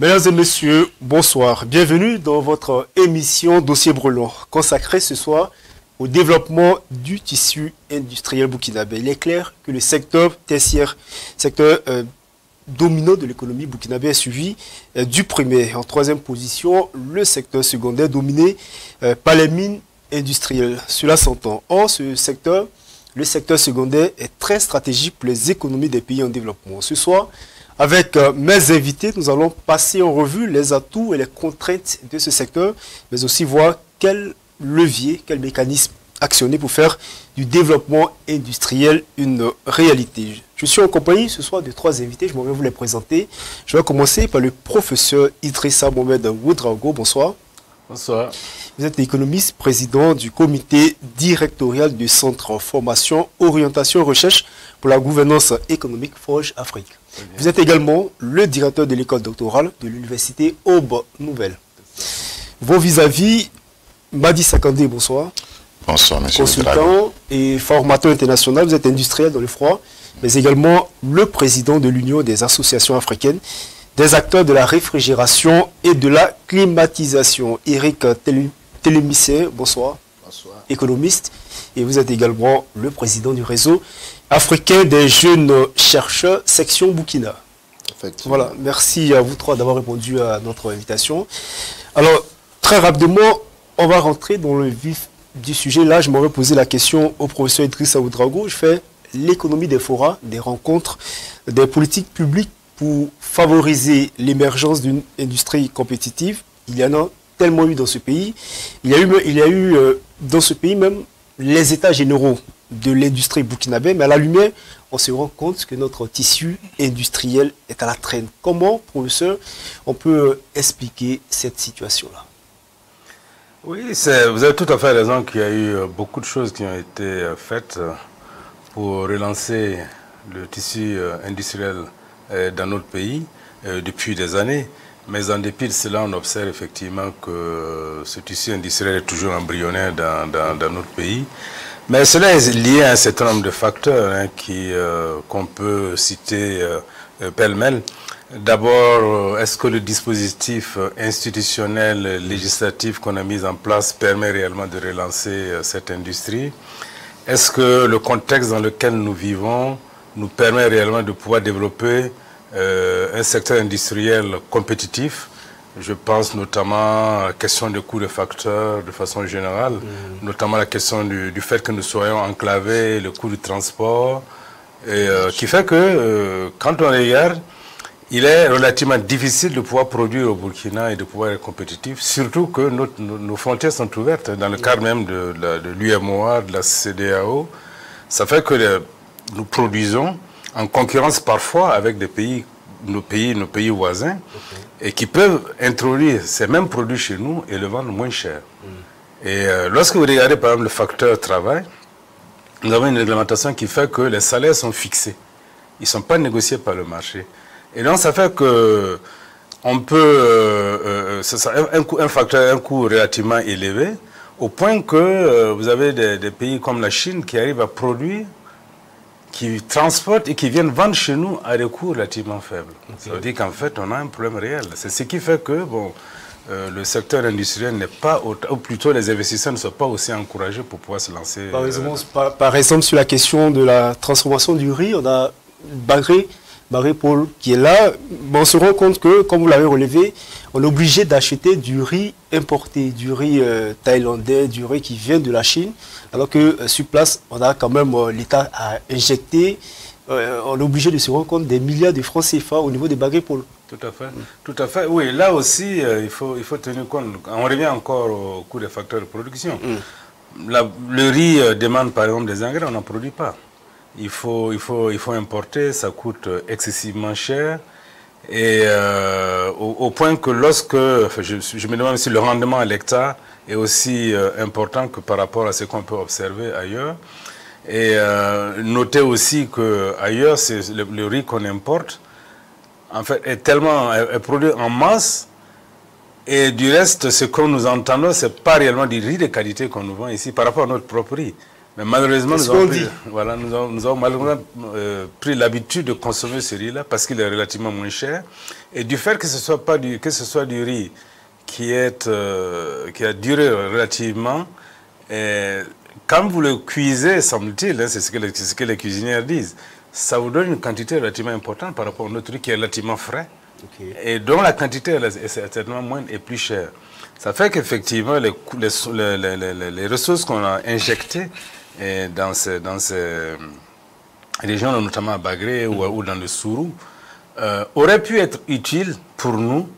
Mesdames et messieurs, bonsoir. Bienvenue dans votre émission Dossier Brûlant, consacrée ce soir au développement du tissu industriel burkinabé. Il est clair que le secteur tertiaire, secteur dominant de l'économie burkinabé est suivi du premier. En troisième position, le secteur secondaire dominé par les mines industrielles. Cela s'entend. Or, le secteur secondaire est très stratégique pour les économies des pays en développement. Ce soir, avec mes invités, nous allons passer en revue les atouts et les contraintes de ce secteur, mais aussi voir quel levier, quel mécanisme actionner pour faire du développement industriel une réalité. Je suis en compagnie ce soir de trois invités, je m'en vais vous les présenter. Je vais commencer par le professeur Idrissa Mohamed Ouedraogo. Bonsoir. Bonsoir. Vous êtes économiste, président du comité directorial du Centre en formation, orientation, recherche pour la gouvernance économique Forge Afrique. Vous êtes également le directeur de l'école doctorale de l'université Aube Nouvelle. Vos vis-à-vis, Madi Sakandé, bonsoir. Bonsoir, monsieur. Consultant et formateur international, vous êtes industriel dans le froid, mais également le président de l'Union des associations africaines, des acteurs de la réfrigération et de la climatisation. Eric Télémissé, bonsoir. Bonsoir. Économiste, et vous êtes également le président du réseau africain des jeunes chercheurs, section Burkina. Voilà, merci à vous trois d'avoir répondu à notre invitation. Alors, très rapidement, on va rentrer dans le vif du sujet. Là, je m'aurais posé la question au professeur Idrissa Ouedraogo. Je fais l'économie des forats, des rencontres, des politiques publiques pour favoriser l'émergence d'une industrie compétitive. Il y en a tellement eu dans ce pays. Il y a eu dans ce pays même les états généraux de l'industrie burkinabé, mais à la lumière, on se rend compte que notre tissu industriel est à la traîne. Comment, professeur, on peut expliquer cette situation-là? Oui, vous avez tout à fait raison qu'il y a eu beaucoup de choses qui ont été faites pour relancer le tissu industriel dans notre pays depuis des années. Mais en dépit de cela, on observe effectivement que ce tissu industriel est toujours embryonnaire dans notre pays. Mais cela est lié à un certain nombre de facteurs qu'on peut citer pêle-mêle. D'abord, est-ce que le dispositif institutionnel, législatif qu'on a mis en place permet réellement de relancer cette industrie? Est-ce que le contexte dans lequel nous vivons nous permet réellement de pouvoir développer un secteur industriel compétitif? Je pense notamment à la question des coûts de facteurs de façon générale, notamment la question du fait que nous soyons enclavés, le coût du transport, qui fait que quand on regarde, il est relativement difficile de pouvoir produire au Burkina et de pouvoir être compétitif, surtout que nos frontières sont ouvertes dans le cadre même de l'UMOA, de la CEDEAO. Ça fait que nous produisons en concurrence parfois avec des pays, nos pays voisins, et qui peuvent introduire ces mêmes produits chez nous et le vendre moins cher. Et lorsque vous regardez par exemple le facteur travail, nous avons une réglementation qui fait que les salaires sont fixés. Ils ne sont pas négociés par le marché. Et donc ça fait que on peut, un coût relativement élevé, au point que vous avez des pays comme la Chine qui arrivent à produire, qui transportent et qui viennent vendre chez nous à des coûts relativement faibles. Ça veut dire qu'en fait, on a un problème réel. C'est ce qui fait que le secteur industriel n'est pas, ou plutôt les investisseurs ne sont pas aussi encouragés pour pouvoir se lancer. Par exemple, sur la question de la transformation du riz, on a Barré Paul qui est là. On se rend compte que, comme vous l'avez relevé, on est obligé d'acheter du riz importé, du riz thaïlandais, du riz qui vient de la Chine, alors que sur place, on a quand même l'État à injecter. On est obligé de se rendre compte des milliards de francs CFA au niveau des Barré Paul. Tout à fait. Tout à fait. Oui, là aussi, il faut tenir compte. On revient encore au coût des facteurs de production. Le riz demande par exemple des engrais, on n'en produit pas. Il faut importer, ça coûte excessivement cher. Et au point que je me demande si le rendement à l'hectare est aussi important que par rapport à ce qu'on peut observer ailleurs. Et notez aussi qu'ailleurs, le riz qu'on importe, en fait, est produit en masse. Et du reste, ce que nous entendons, ce n'est pas réellement du riz de qualité qu'on nous vend ici par rapport à notre propre riz. Mais malheureusement, voilà, nous avons malheureusement pris l'habitude de consommer ce riz-là parce qu'il est relativement moins cher. Et du fait que ce soit du riz qui a duré relativement, quand vous le cuisez, semble-t-il, hein, c'est ce que les cuisinières disent, ça vous donne une quantité relativement importante par rapport à notre riz qui est relativement frais. Okay. Et dont la quantité est certainement moindre et plus chère. Ça fait qu'effectivement, les ressources qu'on a injectées dans ces régions, notamment à Bagré ou dans le Sourou, auraient pu être utiles pour nous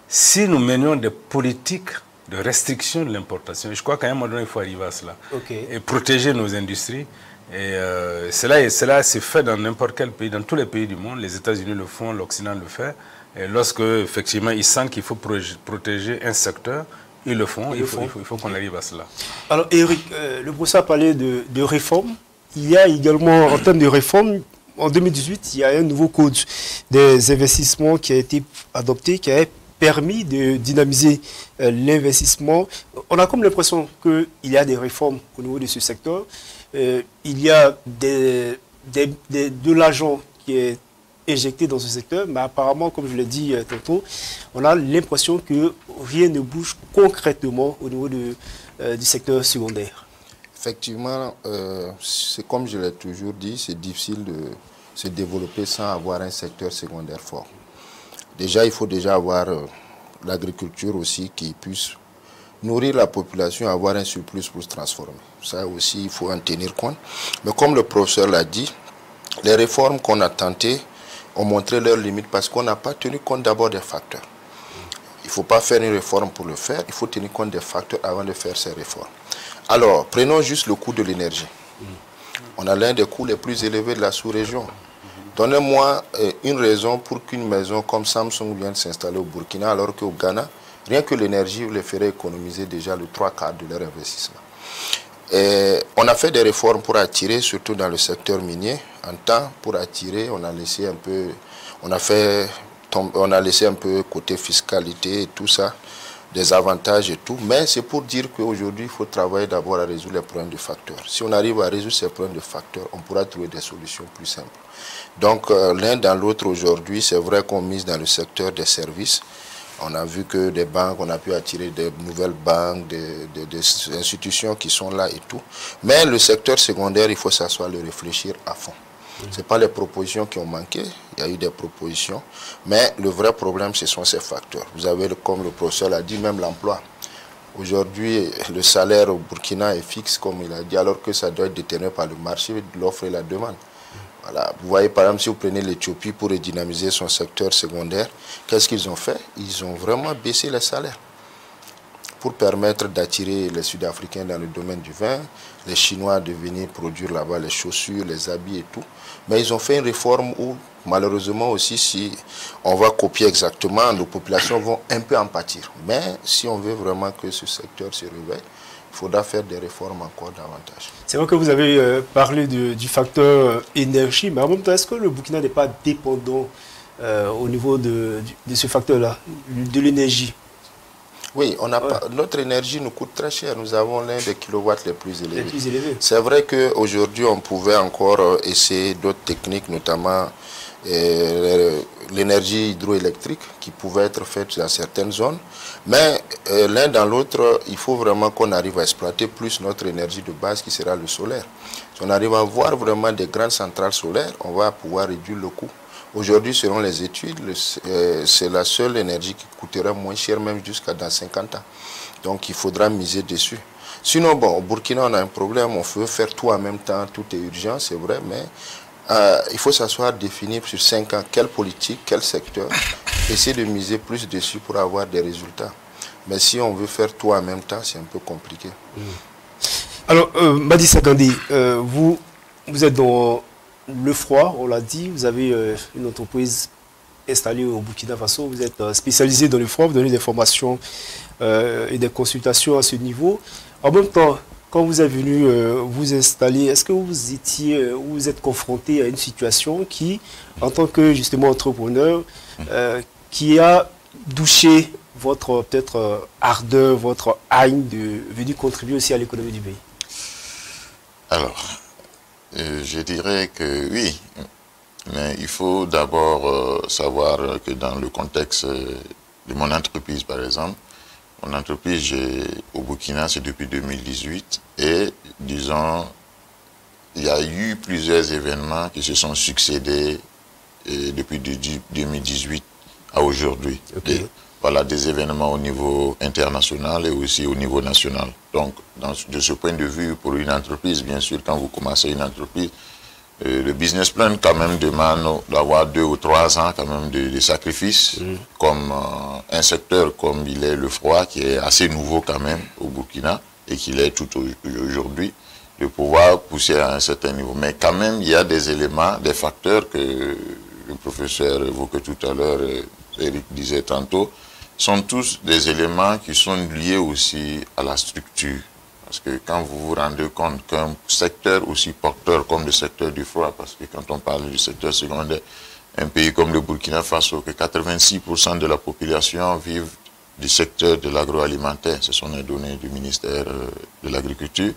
si nous menions des politiques de restriction de l'importation. Je crois qu'à un moment donné, il faut arriver à cela. Okay. Et protéger nos industries. Et cela c'est fait dans n'importe quel pays, dans tous les pays du monde. Les États-Unis le font, l'Occident le fait. Et lorsque, effectivement, ils sentent qu'il faut protéger un secteur, ils le font. Il faut qu'on arrive à cela. Alors, Eric, le professeur a parlé de réforme. Il y a également, en termes de réforme, en 2018, il y a un nouveau code des investissements qui a été adopté, qui a permis de dynamiser l'investissement. On a comme l'impression qu'il y a des réformes au niveau de ce secteur. Il y a de l'argent qui est injecté dans ce secteur, mais apparemment, comme je l'ai dit tantôt, on a l'impression que rien ne bouge concrètement au niveau du secteur secondaire. Effectivement, c'est comme je l'ai toujours dit, c'est difficile de se développer sans avoir un secteur secondaire fort. Déjà, il faut déjà avoir l'agriculture aussi qui puisse nourrir la population, avoir un surplus pour se transformer. Ça aussi, il faut en tenir compte. Mais comme le professeur l'a dit, les réformes qu'on a tentées ont montré leurs limites parce qu'on n'a pas tenu compte d'abord des facteurs. Il ne faut pas faire une réforme pour le faire, il faut tenir compte des facteurs avant de faire ces réformes. Alors, prenons juste le coût de l'énergie. On a l'un des coûts les plus élevés de la sous-région. Donnez-moi une raison pour qu'une maison comme Samsung vienne s'installer au Burkina alors qu'au Ghana, rien que l'énergie les ferait économiser déjà le 3/4 de leur investissement. Et on a fait des réformes pour attirer, surtout dans le secteur minier. En temps, pour attirer, on a laissé un peu côté fiscalité et tout ça, des avantages et tout. Mais c'est pour dire qu'aujourd'hui, il faut travailler d'abord à résoudre les problèmes de facteurs. Si on arrive à résoudre ces problèmes de facteurs, on pourra trouver des solutions plus simples. Donc, l'un dans l'autre aujourd'hui, c'est vrai qu'on mise dans le secteur des services. On a vu que des banques, on a pu attirer des nouvelles banques, des institutions qui sont là et tout. Mais le secteur secondaire, il faut s'asseoir, le réfléchir à fond. Ce n'est pas les propositions qui ont manqué, il y a eu des propositions. Mais le vrai problème, ce sont ces facteurs. Vous avez, comme le professeur l'a dit, même l'emploi. Aujourd'hui, le salaire au Burkina est fixe, comme il a dit, alors que ça doit être déterminé par le marché de l'offre et la demande. Voilà. Vous voyez, par exemple, si vous prenez l'Éthiopie pour redynamiser son secteur secondaire, qu'est-ce qu'ils ont fait? Ils ont vraiment baissé les salaires pour permettre d'attirer les Sud-Africains dans le domaine du vin, les Chinois de venir produire là-bas les chaussures, les habits et tout. Mais ils ont fait une réforme où, malheureusement aussi, si on va copier exactement, nos populations vont un peu en pâtir. Mais si on veut vraiment que ce secteur se réveille, il faudra faire des réformes encore davantage. C'est vrai que vous avez parlé du facteur énergie, mais en même temps, est-ce que le Burkina n'est pas dépendant au niveau de ce facteur-là, de l'énergie? Oui, notre énergie nous coûte très cher. Nous avons l'un des kilowatts les plus élevés. élevés. C'est vrai qu'aujourd'hui, on pouvait encore essayer d'autres techniques, notamment l'énergie hydroélectrique qui pouvait être faite dans certaines zones. Mais l'un dans l'autre, il faut vraiment qu'on arrive à exploiter plus notre énergie de base qui sera le solaire. Si on arrive à avoir vraiment des grandes centrales solaires, on va pouvoir réduire le coût. Aujourd'hui, selon les études, c'est la seule énergie qui coûtera moins cher, même jusqu'à dans 50 ans. Donc, il faudra miser dessus. Sinon, bon, au Burkina, on a un problème. On veut faire tout en même temps. Tout est urgent, c'est vrai, mais il faut s'asseoir, définir sur 5 ans quelle politique, quel secteur, essayer de miser plus dessus pour avoir des résultats. Mais si on veut faire tout en même temps, c'est un peu compliqué. Alors, Madi Sakandi, vous êtes dans le froid, on l'a dit, vous avez une entreprise installée au Burkina Faso, vous êtes spécialisé dans le froid, vous donnez des formations et des consultations à ce niveau. En même temps, quand vous êtes venu vous installer, est-ce que vous êtes confronté à une situation qui, en tant que justement entrepreneur, qui a douché votre peut-être ardeur, votre haine de venir contribuer aussi à l'économie du pays? Alors, Je dirais que oui, mais il faut d'abord savoir que dans le contexte de mon entreprise, par exemple, mon entreprise au Burkina, c'est depuis 2018 et, disons, il y a eu plusieurs événements qui se sont succédés depuis 2018 à aujourd'hui. Okay. Voilà, des événements au niveau international et aussi au niveau national. Donc, de ce point de vue, pour une entreprise, bien sûr, quand vous commencez une entreprise, le business plan quand même demande d'avoir 2 ou 3 ans quand même de sacrifices, comme un secteur comme il est le froid, qui est assez nouveau quand même au Burkina, et qu'il est tout aujourd'hui, de pouvoir pousser à un certain niveau. Mais quand même, il y a des éléments, des facteurs que le professeur évoquait tout à l'heure, Eric disait tantôt, sont tous des éléments qui sont liés aussi à la structure. Parce que quand vous vous rendez compte qu'un secteur aussi porteur comme le secteur du froid, parce que quand on parle du secteur secondaire, un pays comme le Burkina Faso, que 86% de la population vivent du secteur de l'agroalimentaire, ce sont les données du ministère de l'Agriculture,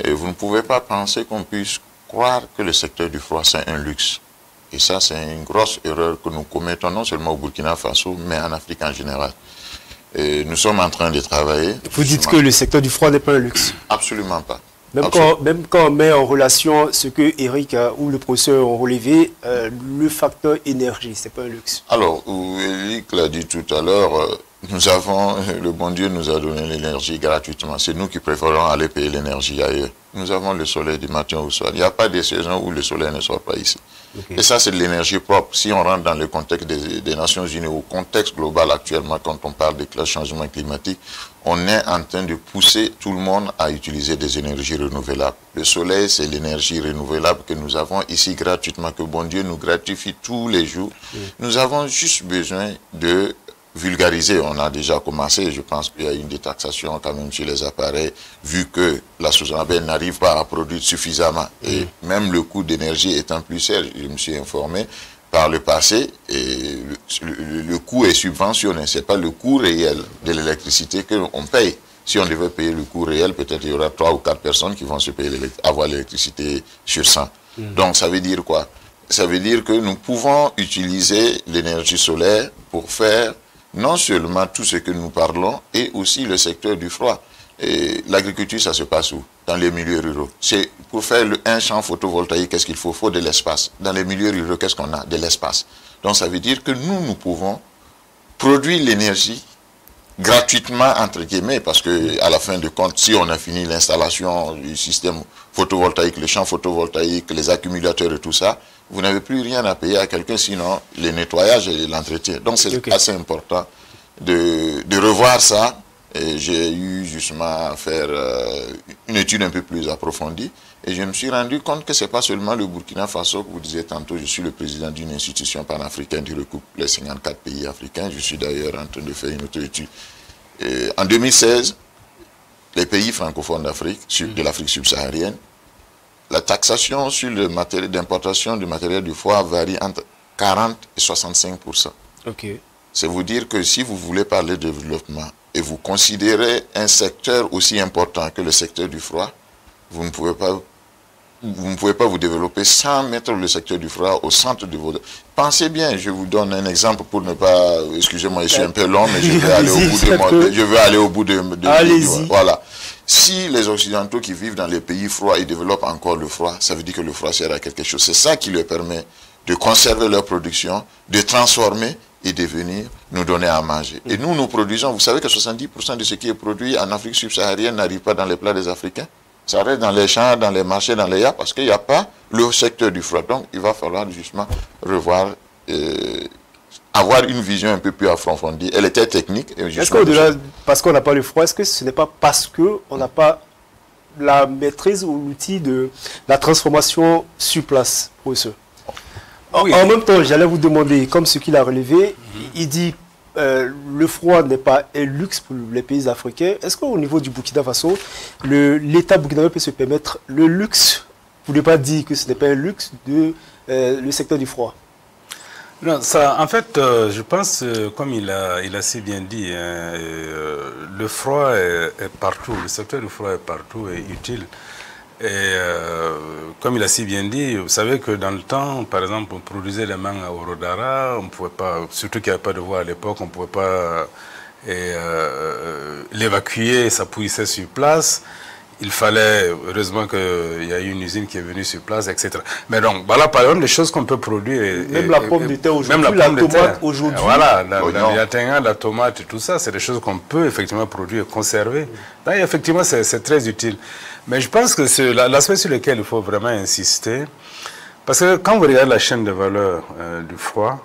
et vous ne pouvez pas penser qu'on puisse croire que le secteur du froid c'est un luxe. Et ça, c'est une grosse erreur que nous commettons non seulement au Burkina Faso, mais en Afrique en général. Et nous sommes en train de travailler. Vous dites que le secteur du froid n'est pas un luxe? Absolument pas. Même quand on met en relation ce que Eric ou le professeur ont relevé, le facteur énergie, c'est pas un luxe. Alors, Eric l'a dit tout à l'heure, le bon Dieu nous a donné l'énergie gratuitement. C'est nous qui préférons aller payer l'énergie ailleurs. Nous avons le soleil du matin au soir. Il n'y a pas de saison où le soleil ne sort pas ici. Okay. Et ça, c'est de l'énergie propre. Si on rentre dans le contexte des Nations Unies, au contexte global actuellement, quand on parle de changement climatique, on est en train de pousser tout le monde à utiliser des énergies renouvelables. Le soleil, c'est l'énergie renouvelable que nous avons ici gratuitement, que bon Dieu nous gratifie tous les jours. Nous avons juste besoin de vulgariser. On a déjà commencé, je pense qu'il y a une détaxation quand même sur les appareils, vu que la Sozanabe n'arrive pas à produire suffisamment. Et même le coût d'énergie étant plus cher, je me suis informé par le passé, et le coût est subventionné. Ce n'est pas le coût réel de l'électricité qu'on paye. Si on devait payer le coût réel, peut-être il y aura 3 ou 4 personnes qui vont se payer avoir l'électricité sur 100. Donc ça veut dire quoi? Ça veut dire que nous pouvons utiliser l'énergie solaire pour faire non seulement tout ce que nous parlons, et aussi le secteur du froid. L'agriculture, ça se passe où? Dans les milieux ruraux. C'est pour faire un champ photovoltaïque, qu'est-ce qu'il faut? Il faut de l'espace. Dans les milieux ruraux, qu'est-ce qu'on a? De l'espace. Donc ça veut dire que nous pouvons produire l'énergie gratuitement, entre guillemets, parce que à la fin de compte, si on a fini l'installation du système photovoltaïque, le champ photovoltaïque, les accumulateurs et tout ça, vous n'avez plus rien à payer à quelqu'un, sinon le nettoyage et l'entretien. Donc c'est assez important de revoir ça. J'ai eu justement à faire une étude un peu plus approfondie, et je me suis rendu compte que ce n'est pas seulement le Burkina Faso, que vous disiez tantôt, je suis le président d'une institution panafricaine qui recoupe les 54 pays africains. Je suis d'ailleurs en train de faire une autre étude. En 2016, les pays francophones d'Afrique, de l'Afrique subsaharienne, la taxation sur le matériel d'importation du matériel du froid varie entre 40 et 65%. C'est vous dire que si vous voulez parler de développement et vous considérez un secteur aussi important que le secteur du froid, vous ne pouvez pas vous développer sans mettre le secteur du froid au centre de vos... Pensez bien, je vous donne un exemple pour ne pas... Excusez-moi, je suis un peu long, mais je vais aller au bout de... Voilà. Si les Occidentaux qui vivent dans les pays froids, ils développent encore le froid, ça veut dire que le froid sert à quelque chose. C'est ça qui leur permet de conserver leur production, de transformer et de venir nous donner à manger. Et nous produisons, vous savez que 70% de ce qui est produit en Afrique subsaharienne n'arrive pas dans les plats des Africains. Ça reste dans les champs, dans les marchés, dans les yachts, parce qu'il n'y a pas le secteur du froid. Donc il va falloir justement revoir, avoir une vision un peu plus approfondie. Elle était technique. Est-ce qu'au-delà, parce qu'on n'a pas le froid, est-ce que ce n'est pas parce qu'on n'a pas la maîtrise ou l'outil de la transformation sur place pour ceux? En même temps, j'allais vous demander, comme ce qu'il a relevé, il dit le froid n'est pas un luxe pour les pays africains. Est-ce qu'au niveau du Burkina Faso, l'État burkinabé peut se permettre le luxe, pour ne pas dire que ce n'est pas un luxe, le secteur du froid? Non, ça, en fait, je pense, comme il a si bien dit, le froid est partout, le secteur du froid est partout et utile. Et comme il a si bien dit, vous savez que dans le temps, par exemple, on produisait les mangues à Orodara, on pouvait pas, surtout qu'il n'y avait pas de voie à l'époque, on ne pouvait pas l'évacuer, ça pourrissait sur place. Il fallait, heureusement qu'il y a eu une usine qui est venue sur place, etc. Mais donc, voilà par exemple des choses qu'on peut produire. Même la pomme de terre aujourd'hui, la tomate aujourd'hui. Voilà, la tomate et tout ça, c'est des choses qu'on peut effectivement produire et conserver. Là, effectivement, c'est très utile. Mais je pense que c'est l'aspect sur lequel il faut vraiment insister, parce que quand vous regardez la chaîne de valeur du froid,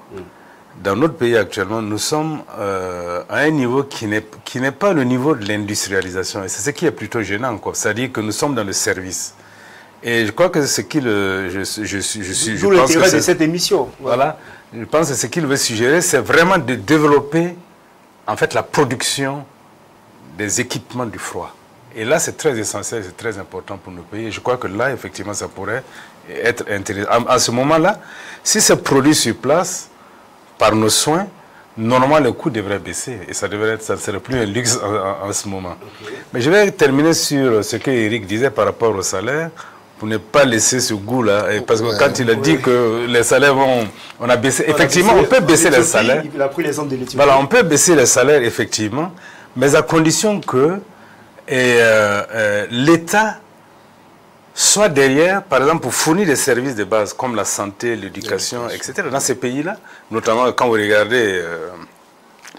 dans notre pays actuellement, nous sommes à un niveau qui n'est pas le niveau de l'industrialisation. Et c'est ce qui est plutôt gênant, quoi. C'est-à-dire que nous sommes dans le service. Et je crois que c'est ce qu'il... D'où l'intérêt de cette émission. Voilà. Je pense que ce qu'il veut suggérer, c'est vraiment de développer, en fait, la production des équipements du froid. Et là, c'est très essentiel, c'est très important pour nos pays. Et je crois que là, effectivement, ça pourrait être intéressant. À ce moment-là, si c'est produit sur place, par nos soins, normalement le coût devrait baisser et ça ne serait plus un luxe en ce moment. Okay. Mais je vais terminer sur ce que Eric disait par rapport au salaire, pour ne pas laisser ce goût-là. Parce que quand il a dit que les salaires on a baissé, effectivement, on peut baisser les salaires. Il a pris l'exemple de l'Éthiopie. Voilà, on peut baisser les salaires, effectivement, mais à condition que l'État soit derrière, par exemple, pour fournir des services de base comme la santé, l'éducation, etc. Dans ces pays-là, notamment quand vous regardez,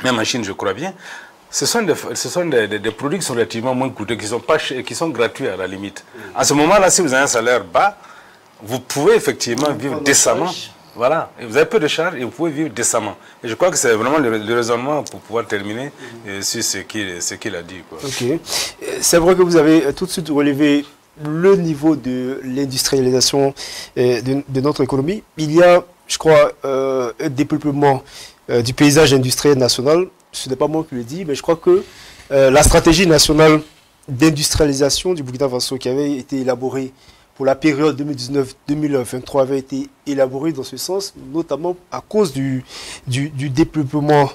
même en Chine, je crois bien, ce sont des produits qui sont relativement moins coûteux, qui sont gratuits à la limite. À ce moment-là, si vous avez un salaire bas, vous pouvez effectivement vivre décemment. Voilà, et vous avez peu de charges et vous pouvez vivre décemment. Et je crois que c'est vraiment le raisonnement pour pouvoir terminer sur ce qu'il a dit, quoi. Ok. C'est vrai que vous avez tout de suite relevé le niveau de l'industrialisation de notre économie. Il y a, je crois, un dépeuplement du paysage industriel national. Ce n'est pas moi qui le dis, mais je crois que la stratégie nationale d'industrialisation du Burkina Faso qui avait été élaborée pour la période 2019-2023 avait été élaborée dans ce sens, notamment à cause du développement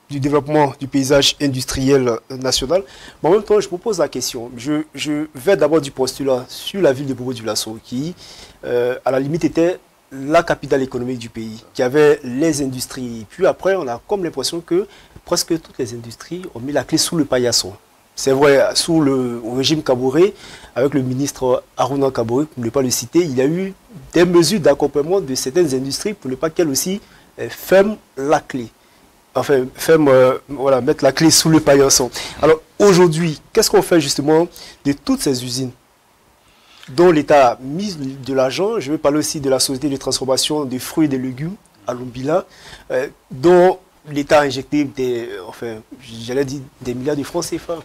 du développement du paysage industriel national. Mais en même temps, je vous pose la question. Je vais d'abord du postulat sur la ville de Bobo-Dioulasso, qui, à la limite, était la capitale économique du pays, qui avait les industries. Puis après, on a comme l'impression que presque toutes les industries ont mis la clé sous le paillasson. C'est vrai, sous le régime Kaboré, avec le ministre Aruna Kaboré, pour ne pas le citer, il y a eu des mesures d'accompagnement de certaines industries pour ne pas qu'elles aussi ferment la clé. Enfin, voilà, mettre la clé sous le paillasson. Alors aujourd'hui, qu'est-ce qu'on fait justement de toutes ces usines dont l'État a mis de l'argent? Je vais parler aussi de la société de transformation des fruits et des légumes à Lumbila, dont l'État a injecté j'allais dire des milliards de francs CFA.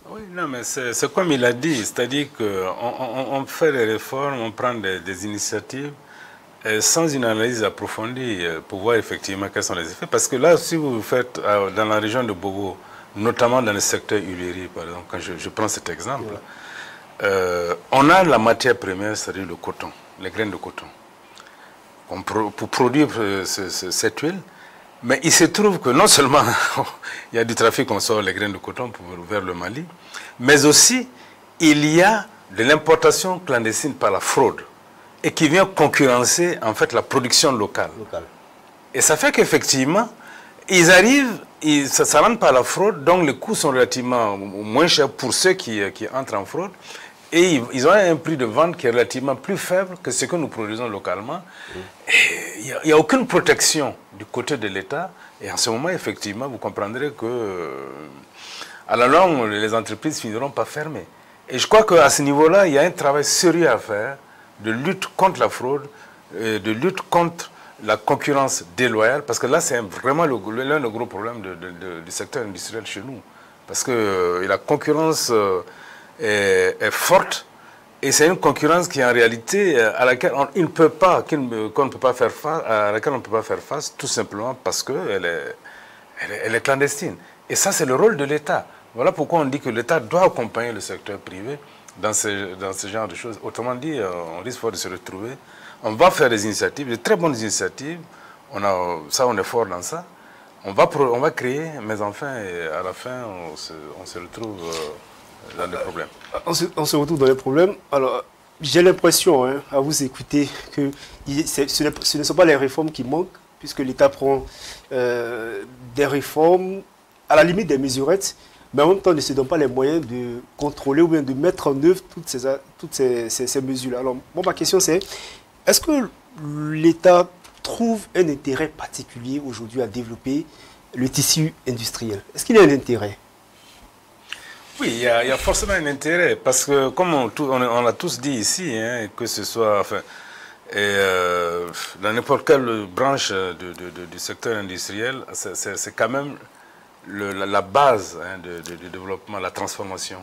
Oui, non, mais c'est comme il a dit, c'est-à-dire qu'on fait des réformes, on prend des initiatives sans une analyse approfondie pour voir effectivement quels sont les effets. Parce que là, si vous faites dans la région de Bobo, notamment dans le secteur huilier, par exemple, quand je prends cet exemple, on a la matière première, c'est-à-dire le coton, les graines de coton, pour produire cette huile. Mais il se trouve que non seulement il y a du trafic, on sort les graines de coton vers le Mali, mais aussi il y a de l'importation clandestine par la fraude et qui vient concurrencer en fait la production locale. Et ça fait qu'effectivement, ils arrivent, ça rentre par la fraude, donc les coûts sont relativement moins chers pour ceux qui entrent en fraude. Et ils ont un prix de vente qui est relativement plus faible que ce que nous produisons localement. Il n'y a aucune protection du côté de l'État. Et en ce moment, effectivement, vous comprendrez que à la longue, les entreprises finiront par fermer. Et je crois qu'à ce niveau-là, il y a un travail sérieux à faire de lutte contre la fraude, de lutte contre la concurrence déloyale. Parce que là, c'est vraiment l'un des gros problèmes du secteur industriel chez nous. Parce que la concurrence est forte et c'est une concurrence qui en réalité à laquelle on ne peut pas faire face, à laquelle on ne peut pas faire face tout simplement parce qu'elle est clandestine. Et ça, c'est le rôle de l'État. Voilà pourquoi on dit que l'État doit accompagner le secteur privé dans ce genre de choses. Autrement dit, on risque fort de se retrouver. On va faire des initiatives, de très bonnes initiatives. On est fort dans ça. On va créer, mais enfin, à la fin, on se retrouve dans des problèmes. On se retrouve dans les problèmes. Alors, j'ai l'impression, hein, à vous écouter, que ce ne sont pas les réformes qui manquent, puisque l'État prend des réformes, à la limite des mesurettes, mais en même temps ne se donne pas les moyens de contrôler ou bien de mettre en œuvre toutes ces mesures-là. Alors, ma question c'est, est-ce que l'État trouve un intérêt particulier aujourd'hui à développer le tissu industriel? Est-ce qu'il y a un intérêt? Oui, il y a forcément un intérêt, parce que comme on l'a tous dit ici, hein, que ce soit dans n'importe quelle branche du secteur industriel, c'est quand même la base, hein, du développement, la transformation.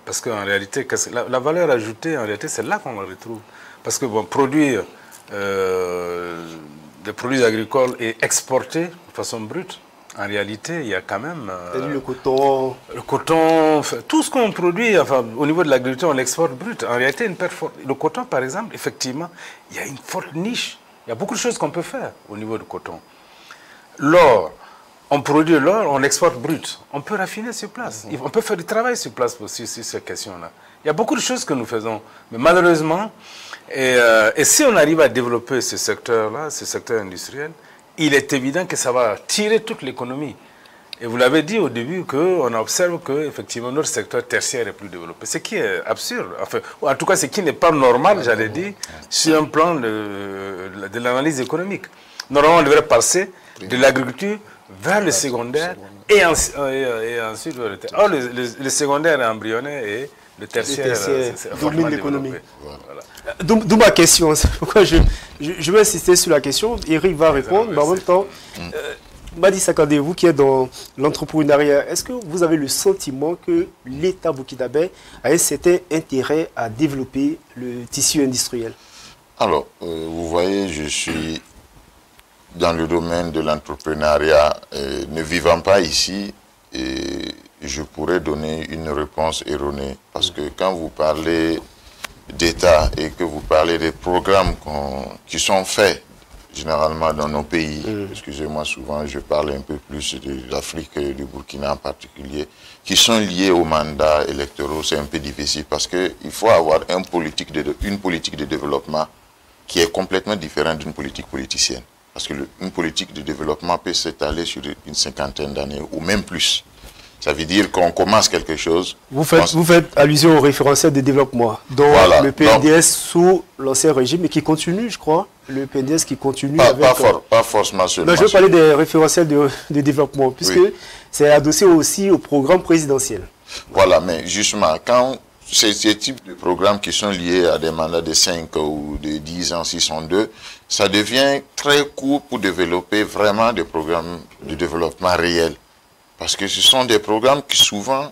Parce qu'en réalité, la valeur ajoutée, en réalité, c'est là qu'on la retrouve. Parce que produire des produits agricoles et exporter de façon brute, en réalité, il y a quand même... le coton... Le coton, tout ce qu'on produit, au niveau de l'agriculture, on l'exporte brut. En réalité, le coton, par exemple, effectivement, il y a une forte niche. Il y a beaucoup de choses qu'on peut faire au niveau du coton. L'or, on produit l'or, on l'exporte brut. On peut raffiner sur place. On peut faire du travail sur place sur ces questions-là. Il y a beaucoup de choses que nous faisons. Mais malheureusement, et si on arrive à développer ce secteur-là, ce secteur industriel, il est évident que ça va tirer toute l'économie. Et vous l'avez dit au début, qu'on observe qu'effectivement notre secteur tertiaire est plus développé. Ce qui est absurde, enfin, ou en tout cas ce qui n'est pas normal, j'allais dire, sur un plan de l'analyse économique. Normalement, on devrait passer de l'agriculture vers le secondaire et ensuite vers le tertiaire. Or, le secondaire est embryonnaire et le tertiaire domine l'économie. Voilà. D'où ma question, c'est pourquoi je vais insister sur la question. Eric va répondre, mais en même temps, Madi Sakandé, vous qui êtes dans l'entrepreneuriat, est-ce que vous avez le sentiment que l'État burkinabé a un certain intérêt à développer le tissu industriel? Alors, vous voyez, je suis dans le domaine de l'entrepreneuriat, ne vivant pas ici, et je pourrais donner une réponse erronée. Parce que quand vous parlez d'État et que vous parlez des programmes qui sont faits généralement dans nos pays, excusez-moi, souvent je parle un peu plus de l'Afrique et du Burkina en particulier, qui sont liés aux mandats électoraux, c'est un peu difficile parce qu'il faut avoir une politique de développement qui est complètement différente d'une politique politicienne. Parce qu'une politique de développement peut s'étaler sur une cinquantaine d'années ou même plus. Ça veut dire qu'on commence quelque chose. Vous faites allusion au référentiel de développement, dont voilà, le PNDS sous l'ancien régime, et qui continue, je crois. Le PNDS qui continue pas forcément seulement. Non, je veux parler des référentiels de développement, puisque c'est adossé aussi au programme présidentiel. Voilà, mais justement, quand ces types de programmes qui sont liés à des mandats de 5 ou de 10 ans, 602, ça devient très court pour développer vraiment des programmes de développement réels. Parce que ce sont des programmes qui souvent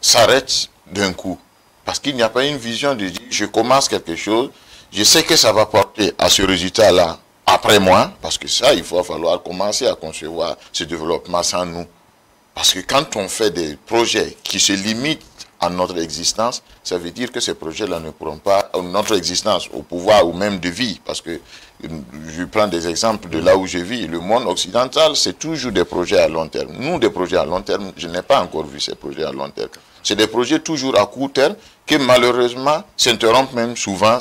s'arrêtent d'un coup. Parce qu'il n'y a pas une vision de dire, je commence quelque chose, je sais que ça va porter à ce résultat-là après moi, parce que ça, il va falloir commencer à concevoir ce développement sans nous. Parce que quand on fait des projets qui se limitent à notre existence, ça veut dire que ces projets-là ne pourront pas, notre existence, au pouvoir ou même de vie, parce que je prends des exemples de là où je vis, le monde occidental, c'est toujours des projets à long terme. Nous, des projets à long terme, je n'ai pas encore vu ces projets à long terme. C'est des projets toujours à court terme qui malheureusement s'interrompent même souvent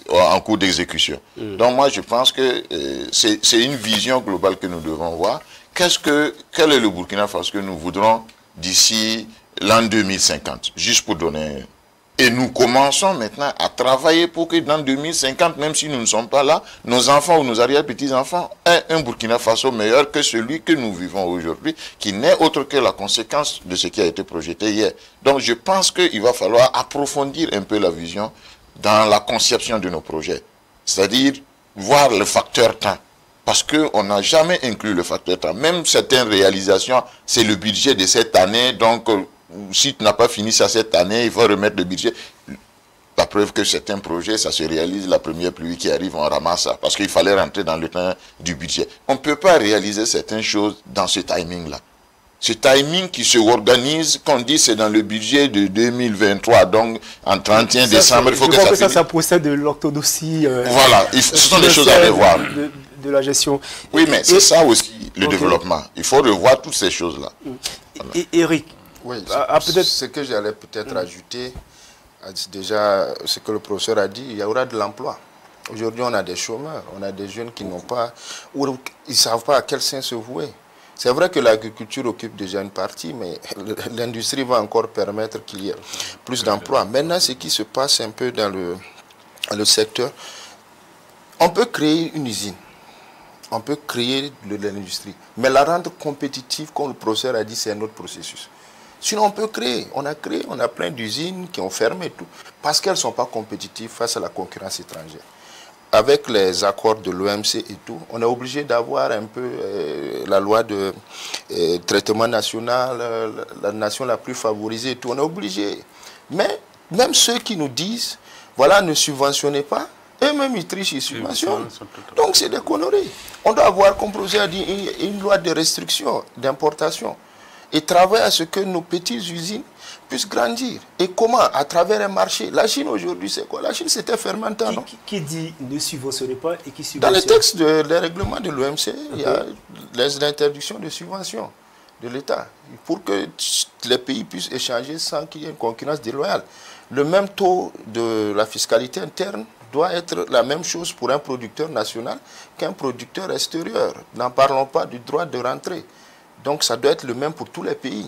en cours d'exécution. Donc moi, je pense que c'est une vision globale que nous devons voir. Quel est le Burkina Faso que nous voudrons d'ici l'an 2050, juste pour donner... Et nous commençons maintenant à travailler pour que dans 2050, même si nous ne sommes pas là, nos enfants ou nos arrière-petits-enfants aient un Burkina Faso meilleur que celui que nous vivons aujourd'hui, qui n'est autre que la conséquence de ce qui a été projeté hier. Donc je pense qu'il va falloir approfondir un peu la vision dans la conception de nos projets. C'est-à-dire voir le facteur temps. Parce qu'on n'a jamais inclus le facteur temps. Même certaines réalisations, c'est le budget de cette année, donc... Si tu n'as pas fini ça cette année, il faut remettre le budget. La preuve que certains projets, ça se réalise, la première pluie qui arrive, on ramasse ça. Parce qu'il fallait rentrer dans le temps du budget. On ne peut pas réaliser certaines choses dans ce timing-là. Ce timing qui se organise, qu'on dit c'est dans le budget de 2023, donc en 31 décembre, il faut que ça finisse. Ça procède de l'orthodoxie. Voilà, ce sont des choses à revoir. De la gestion. Oui, mais c'est ça aussi, le développement. Il faut revoir toutes ces choses-là. Et Eric, Oui, peut-être... ce que j'allais peut-être ajouter, déjà ce que le professeur a dit, il y aura de l'emploi. Aujourd'hui, on a des chômeurs, on a des jeunes qui n'ont pas, ou ils ne savent pas à quel sein se vouer. C'est vrai que l'agriculture occupe déjà une partie, mais l'industrie va encore permettre qu'il y ait plus d'emplois. Maintenant, ce qui se passe un peu dans le secteur, on peut créer une usine, on peut créer de l'industrie, mais la rendre compétitive, comme le professeur a dit, c'est un autre processus. Sinon, on peut créer. On a plein d'usines qui ont fermé tout, parce qu'elles ne sont pas compétitives face à la concurrence étrangère. Avec les accords de l'OMC et tout, on est obligé d'avoir un peu la loi de traitement national, la nation la plus favorisée et tout. On est obligé. Mais même ceux qui nous disent, voilà, ne subventionnez pas, eux-mêmes ils trichent, ils subventionnent. Donc c'est des conneries. On doit avoir, comme le professeur a dit, une loi de restriction, d'importation. Et travailler à ce que nos petites usines puissent grandir. Et comment? À travers un marché. La Chine aujourd'hui, c'est quoi? La Chine, c'était fermentant, non? Qui dit ne subventionnez pas et qui subventionne? Dans les textes des règlements de l'OMC, il y a l'interdiction de subventions de l'État pour que les pays puissent échanger sans qu'il y ait une concurrence déloyale. Le même taux de la fiscalité interne doit être la même chose pour un producteur national qu'un producteur extérieur. N'en parlons pas du droit de rentrée. Donc ça doit être le même pour tous les pays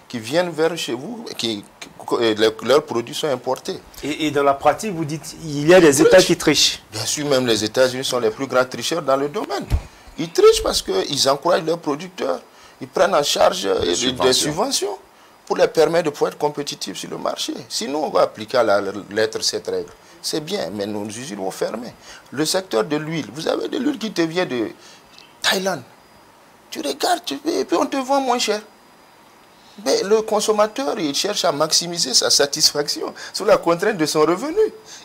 qui viennent vers chez vous, leurs produits sont importés. Et dans la pratique, vous dites il y a des États qui trichent. Bien sûr, même les États-Unis sont les plus grands tricheurs dans le domaine. Ils trichent parce qu'ils encouragent leurs producteurs, ils prennent en charge des subventions pour les permettre de pouvoir être compétitifs sur le marché. Sinon, on va appliquer à la lettre cette règle. C'est bien, mais nos usines vont fermer. Le secteur de l'huile, vous avez de l'huile qui te vient de Thaïlande. Tu regardes, et puis on te vend moins cher. Mais le consommateur, il cherche à maximiser sa satisfaction sous la contrainte de son revenu.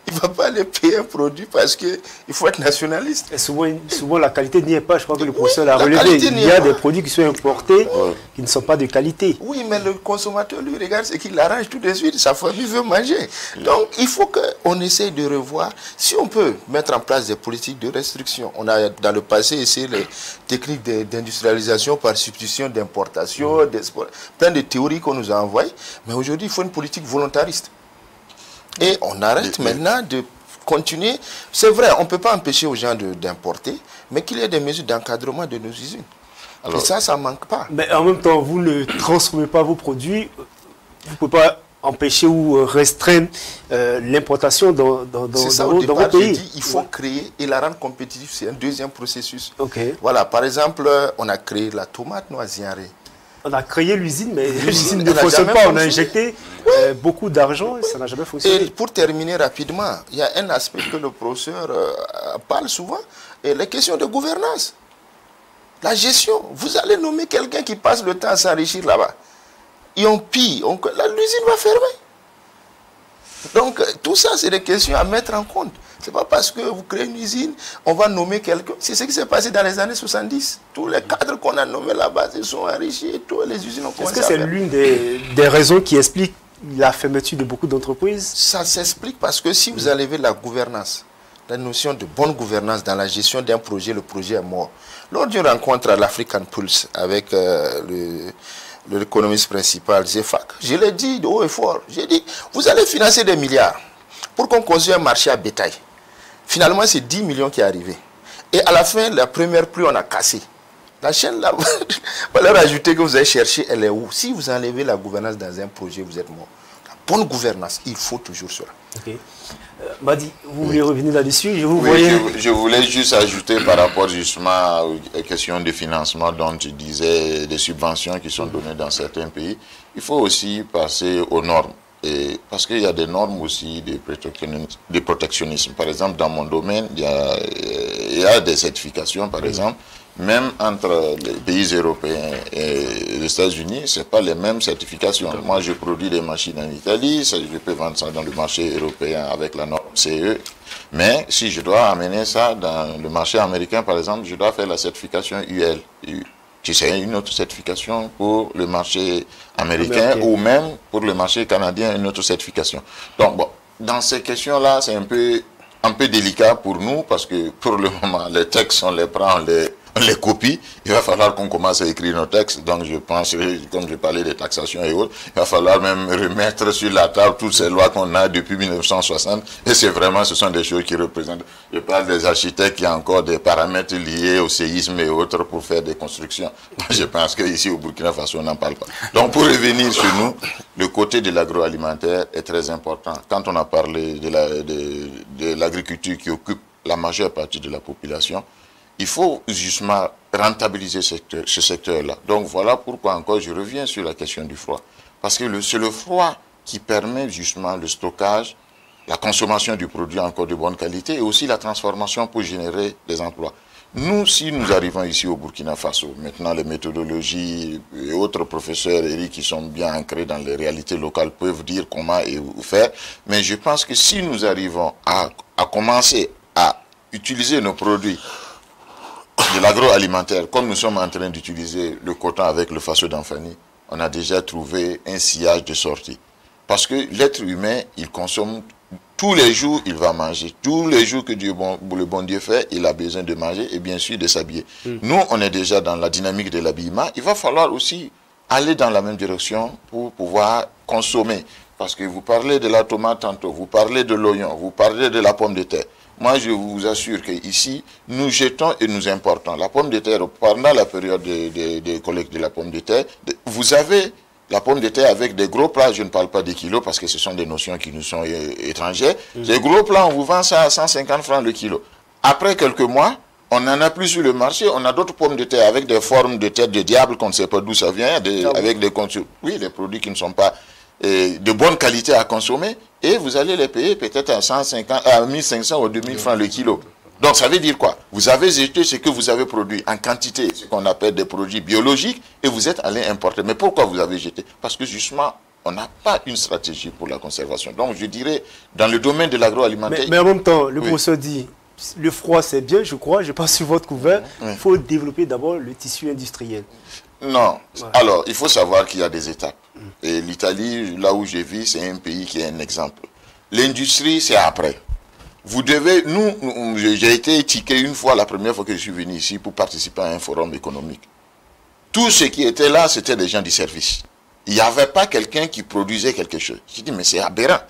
Il ne va pas aller payer un produit parce qu'il faut être nationaliste. Et souvent, la qualité n'y est pas. Je crois que le professeur l'a relevé. Il y a des produits qui sont importés qui ne sont pas de qualité. Oui, mais le consommateur, lui, regarde ce qui l'arrange tout de suite. Sa famille veut manger. Donc, il faut qu'on essaye de revoir. Si on peut mettre en place des politiques de restriction, on a dans le passé essayé les techniques d'industrialisation par substitution d'importation, plein de théories qu'on nous a envoyées. Mais aujourd'hui, il faut une politique volontariste. Et on arrête maintenant de continuer. C'est vrai, on ne peut pas empêcher aux gens d'importer, mais qu'il y ait des mesures d'encadrement de nos usines. Alors, et ça ne manque pas. Mais en même temps, vous ne transformez pas vos produits. Vous ne pouvez pas empêcher ou restreindre l'importation dans vos pays. Dit, il faut créer et la rendre compétitive. C'est un deuxième processus. Okay. Voilà, par exemple, on a créé la tomate noisiarée. On a créé l'usine, mais l'usine ne fonctionne pas. On a injecté beaucoup d'argent et ça n'a jamais fonctionné. Et pour terminer rapidement, il y a un aspect que le professeur parle souvent, et les questions de gouvernance. La gestion. Vous allez nommer quelqu'un qui passe le temps à s'enrichir là-bas. Et on pille, l'usine va fermer. Donc, tout ça, c'est des questions à mettre en compte. Ce n'est pas parce que vous créez une usine, on va nommer quelqu'un. C'est ce qui s'est passé dans les années 70. Tous les cadres qu'on a nommés là-bas, ils sont enrichis et toutes les usines ont commencé à faire. Est-ce que c'est l'une des raisons qui explique la fermeture de beaucoup d'entreprises? Ça s'explique parce que si vous enlevez la gouvernance, la notion de bonne gouvernance dans la gestion d'un projet, le projet est mort. Lors d'une rencontre à l'African Pulse avec l'économiste principal, Zefak, je l'ai dit de haut et fort. J'ai dit, vous allez financer des milliards pour qu'on construise un marché à bétail. Finalement, c'est 10 millions qui est arrivé. Et à la fin, la première pluie, on a cassé. La chaîne, la valeur ajoutée que vous avez cherchée, elle est où? Si vous enlevez la gouvernance dans un projet, vous êtes mort. La bonne gouvernance, il faut toujours cela. Ok. Madi, vous voulez revenir là-dessus? Je voulais juste ajouter par rapport justement aux questions de financement dont tu disais, des subventions qui sont données dans certains pays. Il faut aussi passer aux normes. Et parce qu'il y a des normes aussi de protectionnisme. Par exemple, dans mon domaine, il y a des certifications, par exemple. Même entre les pays européens et les États-Unis, ce n'est pas les mêmes certifications. Moi, je produis des machines en Italie, je peux vendre ça dans le marché européen avec la norme CE. Mais si je dois amener ça dans le marché américain, par exemple, je dois faire la certification UL. C'est une autre certification pour le marché américain ou même pour le marché canadien, une autre certification. Donc, bon, dans ces questions-là, c'est un peu délicat pour nous parce que pour le moment, les textes, on les prend, les copie, il va falloir qu'on commence à écrire nos textes. Donc je pense, comme je parlais des taxations et autres, il va falloir même remettre sur la table toutes ces lois qu'on a depuis 1960. Et c'est vraiment, ce sont des choses qui représentent. Je parle des architectes qui ont encore des paramètres liés au séisme et autres pour faire des constructions. Je pense qu'ici au Burkina Faso, on n'en parle pas. Donc pour revenir sur nous, le côté de l'agroalimentaire est très important. Quand on a parlé de l'agriculture qui occupe la majeure partie de la population, il faut justement rentabiliser ce secteur-là. Donc voilà pourquoi encore je reviens sur la question du froid. Parce que c'est le froid qui permet justement le stockage, la consommation du produit encore de bonne qualité et aussi la transformation pour générer des emplois. Nous, si nous arrivons ici au Burkina Faso, maintenant les méthodologies et autres professeurs, Eric, qui sont bien ancrés dans les réalités locales, peuvent dire comment et où faire. Mais je pense que si nous arrivons à commencer à utiliser nos produits de l'agroalimentaire, comme nous sommes en train d'utiliser le coton avec le faso d'Anfani, on a déjà trouvé un sillage de sortie. Parce que l'être humain, il consomme tous les jours, il va manger. Tous les jours que le bon Dieu fait, il a besoin de manger et bien sûr de s'habiller. Nous, on est déjà dans la dynamique de l'habillement. Il va falloir aussi aller dans la même direction pour pouvoir consommer. Parce que vous parlez de la tomate tantôt, vous parlez de l'oignon, vous parlez de la pomme de terre. Moi, je vous assure qu'ici, nous jetons et nous importons. La pomme de terre, pendant la période de collecte de la pomme de terre, vous avez la pomme de terre avec des gros plats, je ne parle pas des kilos parce que ce sont des notions qui nous sont étrangères. Des gros plats, on vous vend ça à 150 francs le kilo. Après quelques mois, on n'en a plus sur le marché, on a d'autres pommes de terre avec des formes de tête de diable qu'on ne sait pas d'où ça vient, avec des produits qui ne sont pas de bonne qualité à consommer, et vous allez les payer peut-être à 150, à 1500 ou 2000 francs le kilo. Donc ça veut dire quoi? Vous avez jeté ce que vous avez produit en quantité, ce qu'on appelle des produits biologiques, et vous êtes allé importer. Mais pourquoi vous avez jeté? Parce que justement, on n'a pas une stratégie pour la conservation. Donc je dirais, dans le domaine de l'agroalimentaire... Mais en même temps, le professeur dit, le froid c'est bien, je crois, je passe sur votre couvert, il faut développer d'abord le tissu industriel. Non. Ouais. Alors, il faut savoir qu'il y a des étapes. Et l'Italie, là où je vis, c'est un pays qui est un exemple. L'industrie, c'est après. Vous devez, j'ai été étiqueté une fois, la première fois que je suis venu ici pour participer à un forum économique. Tout ce qui était là, c'était des gens du service. Il n'y avait pas quelqu'un qui produisait quelque chose. J'ai dit, mais c'est aberrant.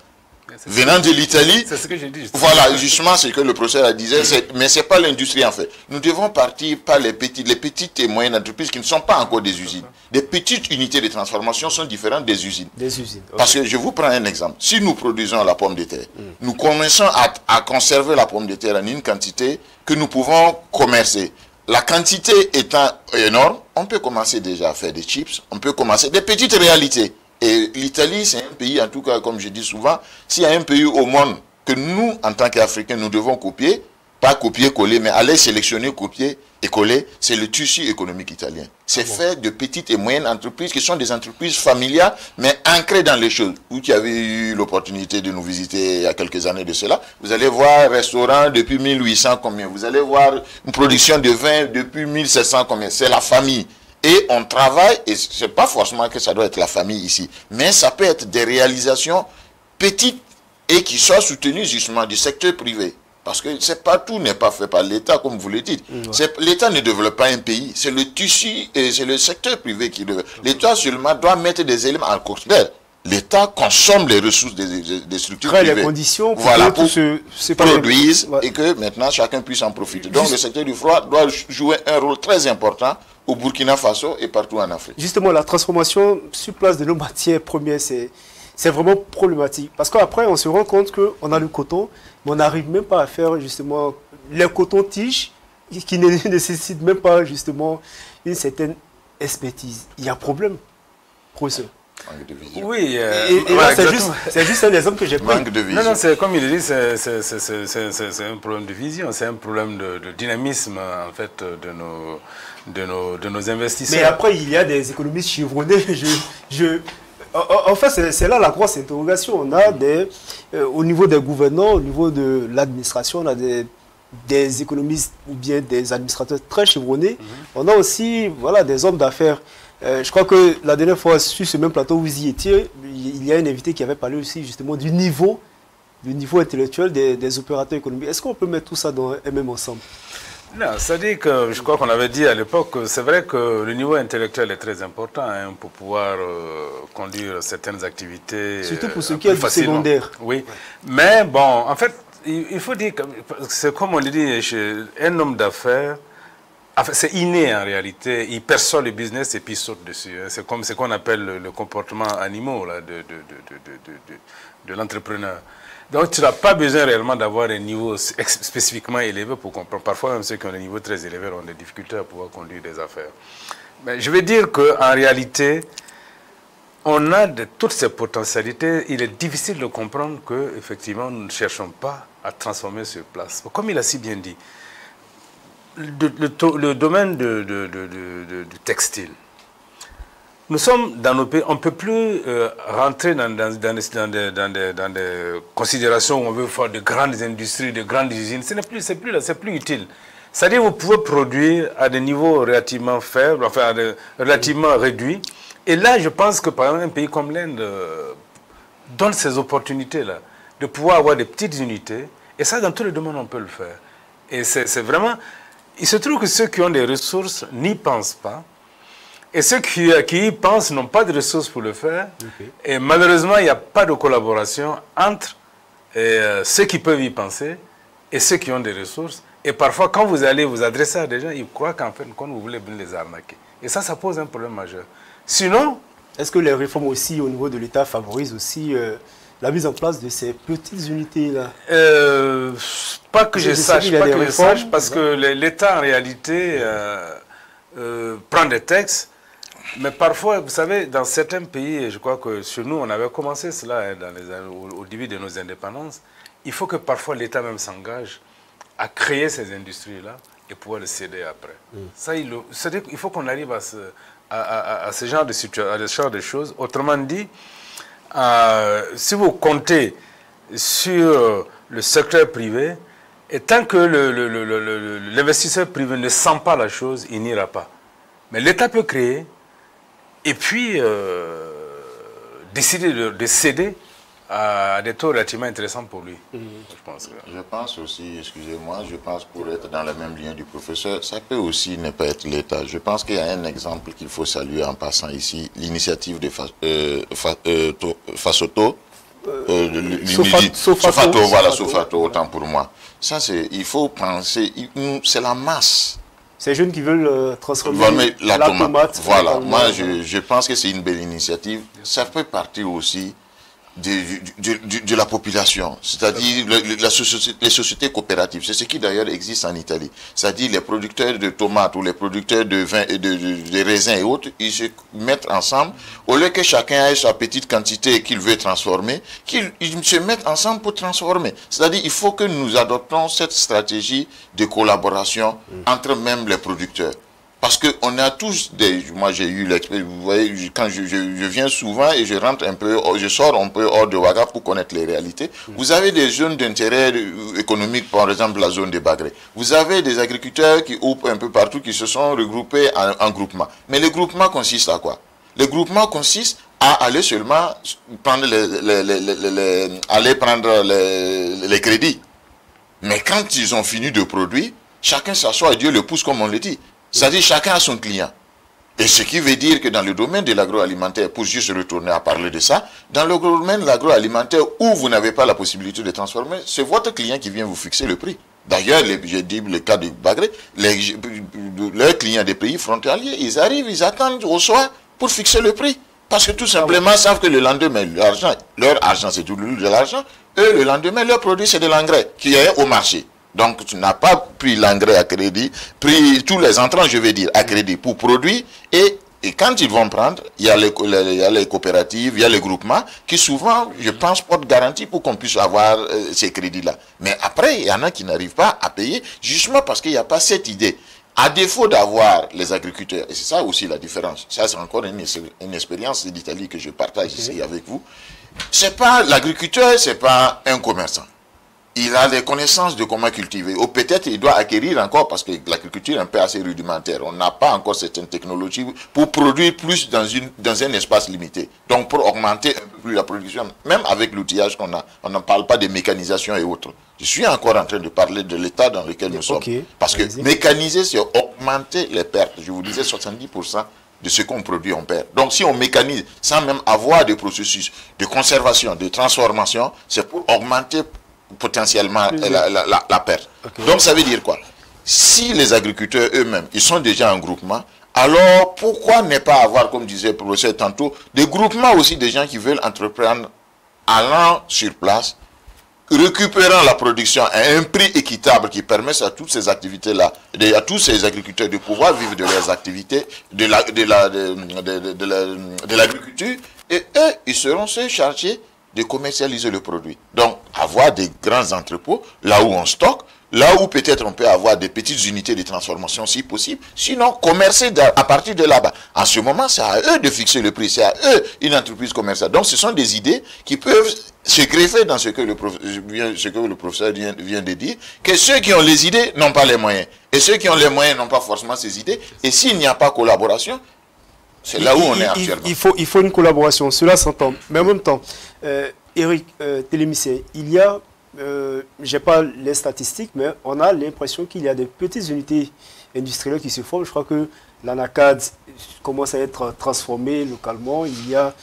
Venant de l'Italie, c'est ce que j'ai dit. Voilà, justement, ce que le professeur disait, mais ce n'est pas l'industrie en fait. Nous devons partir par les petites et moyennes entreprises qui ne sont pas encore des usines. Des petites unités de transformation sont différentes des usines. Des usines. Okay. Parce que je vous prends un exemple. Si nous produisons la pomme de terre, nous commençons à conserver la pomme de terre en une quantité que nous pouvons commercer. La quantité étant énorme, on peut commencer déjà à faire des chips, on peut commencer des petites réalités. Et l'Italie, c'est un pays, en tout cas, comme je dis souvent, s'il y a un pays au monde que nous, en tant qu'Africains, nous devons copier, pas copier-coller, mais aller sélectionner, copier et coller, c'est le tissu économique italien. C'est fait de petites et moyennes entreprises qui sont des entreprises familiales, mais ancrées dans les choses. Vous qui avez eu l'opportunité de nous visiter il y a quelques années de cela, vous allez voir un restaurant depuis 1800 combien, vous allez voir une production de vin depuis 1700 combien, c'est la famille. Et on travaille, et ce n'est pas forcément que ça doit être la famille ici, mais ça peut être des réalisations petites et qui soient soutenues justement du secteur privé. Parce que tout n'est pas fait par l'État, comme vous le dites. L'État ne développe pas un pays, c'est le tissu et c'est le secteur privé qui développe. L'État seulement doit mettre des éléments en considération. L'État consomme les ressources des structures privées. Les conditions pour voilà, que tout se produise et que maintenant chacun puisse en profiter. Donc le secteur du froid doit jouer un rôle très important au Burkina Faso et partout en Afrique. Justement, la transformation sur place de nos matières premières, c'est vraiment problématique. Parce qu'après, on se rend compte qu'on a le coton, mais on n'arrive même pas à faire justement les cotons-tiges qui ne nécessitent même pas justement une certaine expertise. Il y a un problème, professeur. Manque de vision. Oui, et là, c'est juste un exemple que j'ai pris. Manque de vision. Non, c'est comme il dit, c'est un problème de vision, c'est un problème de dynamisme en fait de nos investisseurs. Mais après, il y a des économistes chevronnés. En fait, c'est là la grosse interrogation. On a au niveau des gouvernants, au niveau de l'administration, on a des économistes ou bien des administrateurs très chevronnés. On a aussi des hommes d'affaires. Je crois que la dernière fois, sur ce même plateau où vous y étiez, il y a un invité qui avait parlé aussi justement du niveau intellectuel des opérateurs économiques. Est-ce qu'on peut mettre tout ça dans un même ensemble? Non, c'est-à-dire que je crois qu'on avait dit à l'époque, c'est vrai que le niveau intellectuel est très important hein, pour pouvoir conduire certaines activités. Surtout pour ceux qui ont du secondaire. Oui, mais bon, en fait, il faut dire que c'est comme on le dit, chez un homme d'affaires, enfin, c'est inné en réalité, il perçoit le business et puis il saute dessus. Hein. C'est comme ce qu'on appelle le comportement animal là, de l'entrepreneur. Donc tu n'as pas besoin réellement d'avoir un niveau spécifiquement élevé pour comprendre. Parfois même ceux qui ont un niveau très élevé ont des difficultés à pouvoir conduire des affaires. Mais je veux dire qu'en réalité, on a de toutes ces potentialités. Il est difficile de comprendre qu'effectivement nous ne cherchons pas à transformer sur place. Comme il a si bien dit, le domaine du textile, nous sommes dans nos pays, on ne peut plus rentrer dans des considérations où on veut faire de grandes industries, de grandes usines. C'est plus utile. C'est-à-dire que vous pouvez produire à des niveaux relativement faibles, enfin relativement réduits. Et là, je pense que par exemple, un pays comme l'Inde donne ces opportunités-là, de pouvoir avoir des petites unités. Et ça, dans tous les domaines, on peut le faire. Et c'est vraiment... Il se trouve que ceux qui ont des ressources n'y pensent pas. Et ceux qui y pensent n'ont pas de ressources pour le faire. Okay. Et malheureusement, il n'y a pas de collaboration entre ceux qui peuvent y penser et ceux qui ont des ressources. Et parfois, quand vous allez vous adresser à des gens, ils croient qu'en fait, quand vous voulez les arnaquer. Et ça pose un problème majeur. Sinon... Est-ce que les réformes aussi au niveau de l'État favorisent aussi la mise en place de ces petites unités-là? Pas que je sache, parce que l'État, en réalité, prend des textes. Mais parfois, vous savez, dans certains pays, je crois que chez nous, on avait commencé cela hein, au début de nos indépendances, il faut que parfois l'État même s'engage à créer ces industries-là et pouvoir les céder après. Ça, il faut qu'on arrive à ce genre de situation, à ce genre de choses. Autrement dit, si vous comptez sur le secteur privé, et tant que l'investisseur privé ne sent pas la chose, il n'ira pas. Mais l'État peut créer et puis décider de céder à des taux relativement intéressants pour lui. Je pense aussi, excusez-moi, je pense pour être dans le même lien du professeur, ça peut aussi ne pas être l'État. Je pense qu'il y a un exemple qu'il faut saluer en passant ici, l'initiative de Fasoto, Sofato, autant pour moi. Ça, il faut penser, c'est la masse. Ces jeunes qui veulent transformer la tomate. Voilà, moi je pense que c'est une belle initiative. Ça fait partie aussi de la population, c'est-à-dire les sociétés coopératives. C'est ce qui d'ailleurs existe en Italie. C'est-à-dire les producteurs de tomates ou les producteurs de vin et de raisins et autres, ils se mettent ensemble. Au lieu que chacun ait sa petite quantité qu'il veut transformer, ils se mettent ensemble pour transformer. C'est-à-dire il faut que nous adoptons cette stratégie de collaboration entre même les producteurs. Parce qu'on a tous moi j'ai eu l'expérience, vous voyez, quand je viens souvent et je rentre un peu, je sors un peu hors de Ouaga pour connaître les réalités. Vous avez des zones d'intérêt économique, par exemple la zone de Bagré. Vous avez des agriculteurs qui ouvrent un peu partout, qui se sont regroupés en groupement. Mais le groupement consiste à quoi? Le groupement consiste à aller seulement prendre les crédits. Mais quand ils ont fini de produire, chacun s'assoit et Dieu le pousse comme on le dit. C'est-à-dire chacun a son client. Et ce qui veut dire que dans le domaine de l'agroalimentaire, pour juste retourner à parler de ça, dans le domaine de l'agroalimentaire où vous n'avez pas la possibilité de transformer, c'est votre client qui vient vous fixer le prix. D'ailleurs, j'ai dit le cas de Bagré, leurs clients des pays frontaliers, ils arrivent, ils attendent au soir pour fixer le prix. Parce que tout simplement, savent que le lendemain, leur argent c'est tout de l'argent, eux, le lendemain, leur produit c'est de l'engrais qui est au marché. Donc, tu n'as pas pris l'engrais à crédit, pris tous les entrants, je vais dire, à crédit pour produire. Et quand ils vont prendre, il y a les coopératives, il y a les groupements qui souvent, je pense, portent garantie pour qu'on puisse avoir ces crédits-là. Mais après, il y en a qui n'arrivent pas à payer, justement parce qu'il n'y a pas cette idée. À défaut d'avoir les agriculteurs, et c'est ça aussi la différence, ça c'est encore une expérience d'Italie que je partage ici avec vous, c'est pas l'agriculteur, c'est pas un commerçant. Il a des connaissances de comment cultiver. Ou peut-être il doit acquérir encore, parce que l'agriculture est un peu assez rudimentaire. On n'a pas encore certaines technologies pour produire plus dans un espace limité. Donc pour augmenter un peu plus la production, même avec l'outillage qu'on a. On n'en parle pas de mécanisation et autres. Je suis encore en train de parler de l'état dans lequel nous sommes. Parce que mécaniser, c'est augmenter les pertes. Je vous disais 70% de ce qu'on produit, on perd. Donc si on mécanise sans même avoir de processus de conservation, de transformation, c'est pour augmenter potentiellement la perte. Donc ça veut dire quoi? Si les agriculteurs eux-mêmes, ils sont déjà en groupement, alors pourquoi ne pas avoir, comme disait le professeur tantôt, des groupements aussi de gens qui veulent entreprendre, allant sur place, récupérant la production à un prix équitable qui permet à toutes ces activités-là, à tous ces agriculteurs de pouvoir vivre de leurs activités, de l'agriculture, et eux, ils seront chargés de commercialiser le produit. Donc, avoir des grands entrepôts, là où on stocke, là où peut-être on peut avoir des petites unités de transformation si possible, sinon commercer à partir de là-bas. En ce moment, c'est à eux de fixer le prix, c'est à eux une entreprise commerciale. Donc ce sont des idées qui peuvent se greffer dans ce que le professeur vient de dire, que ceux qui ont les idées n'ont pas les moyens. Et ceux qui ont les moyens n'ont pas forcément ces idées. Et s'il n'y a pas collaboration, c'est là où on est actuellement. Il faut une collaboration, cela s'entend. Mais en même temps, Eric Télémicien, il y a, je n'ai pas les statistiques, mais on a l'impression qu'il y a des petites unités industrielles qui se forment. Je crois que l'ANACAD commence à être transformée localement. Il y a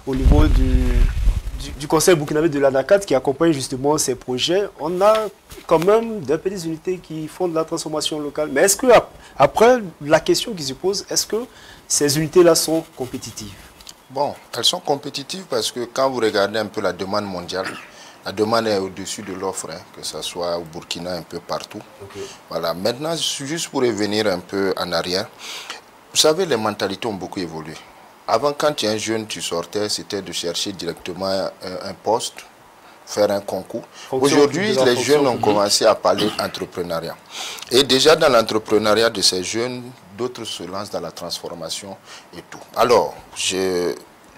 au niveau du conseil burkinabé de l'ANACAD qui accompagne justement ces projets. On a quand même des petites unités qui font de la transformation locale. Mais est-ce que, après, la question qui se pose, est-ce que ces unités-là sont compétitives? Bon, elles sont compétitives parce que quand vous regardez un peu la demande mondiale, la demande est au-dessus de l'offre, hein, que ce soit au Burkina, un peu partout. Voilà. Maintenant, juste pour revenir un peu en arrière, vous savez, les mentalités ont beaucoup évolué. Avant, quand tu es un jeune, tu sortais, c'était de chercher directement un poste, faire un concours. Aujourd'hui, les jeunes ont commencé à parler d'entrepreneuriat. Et déjà dans l'entrepreneuriat de ces jeunes, d'autres se lancent dans la transformation et tout. Alors,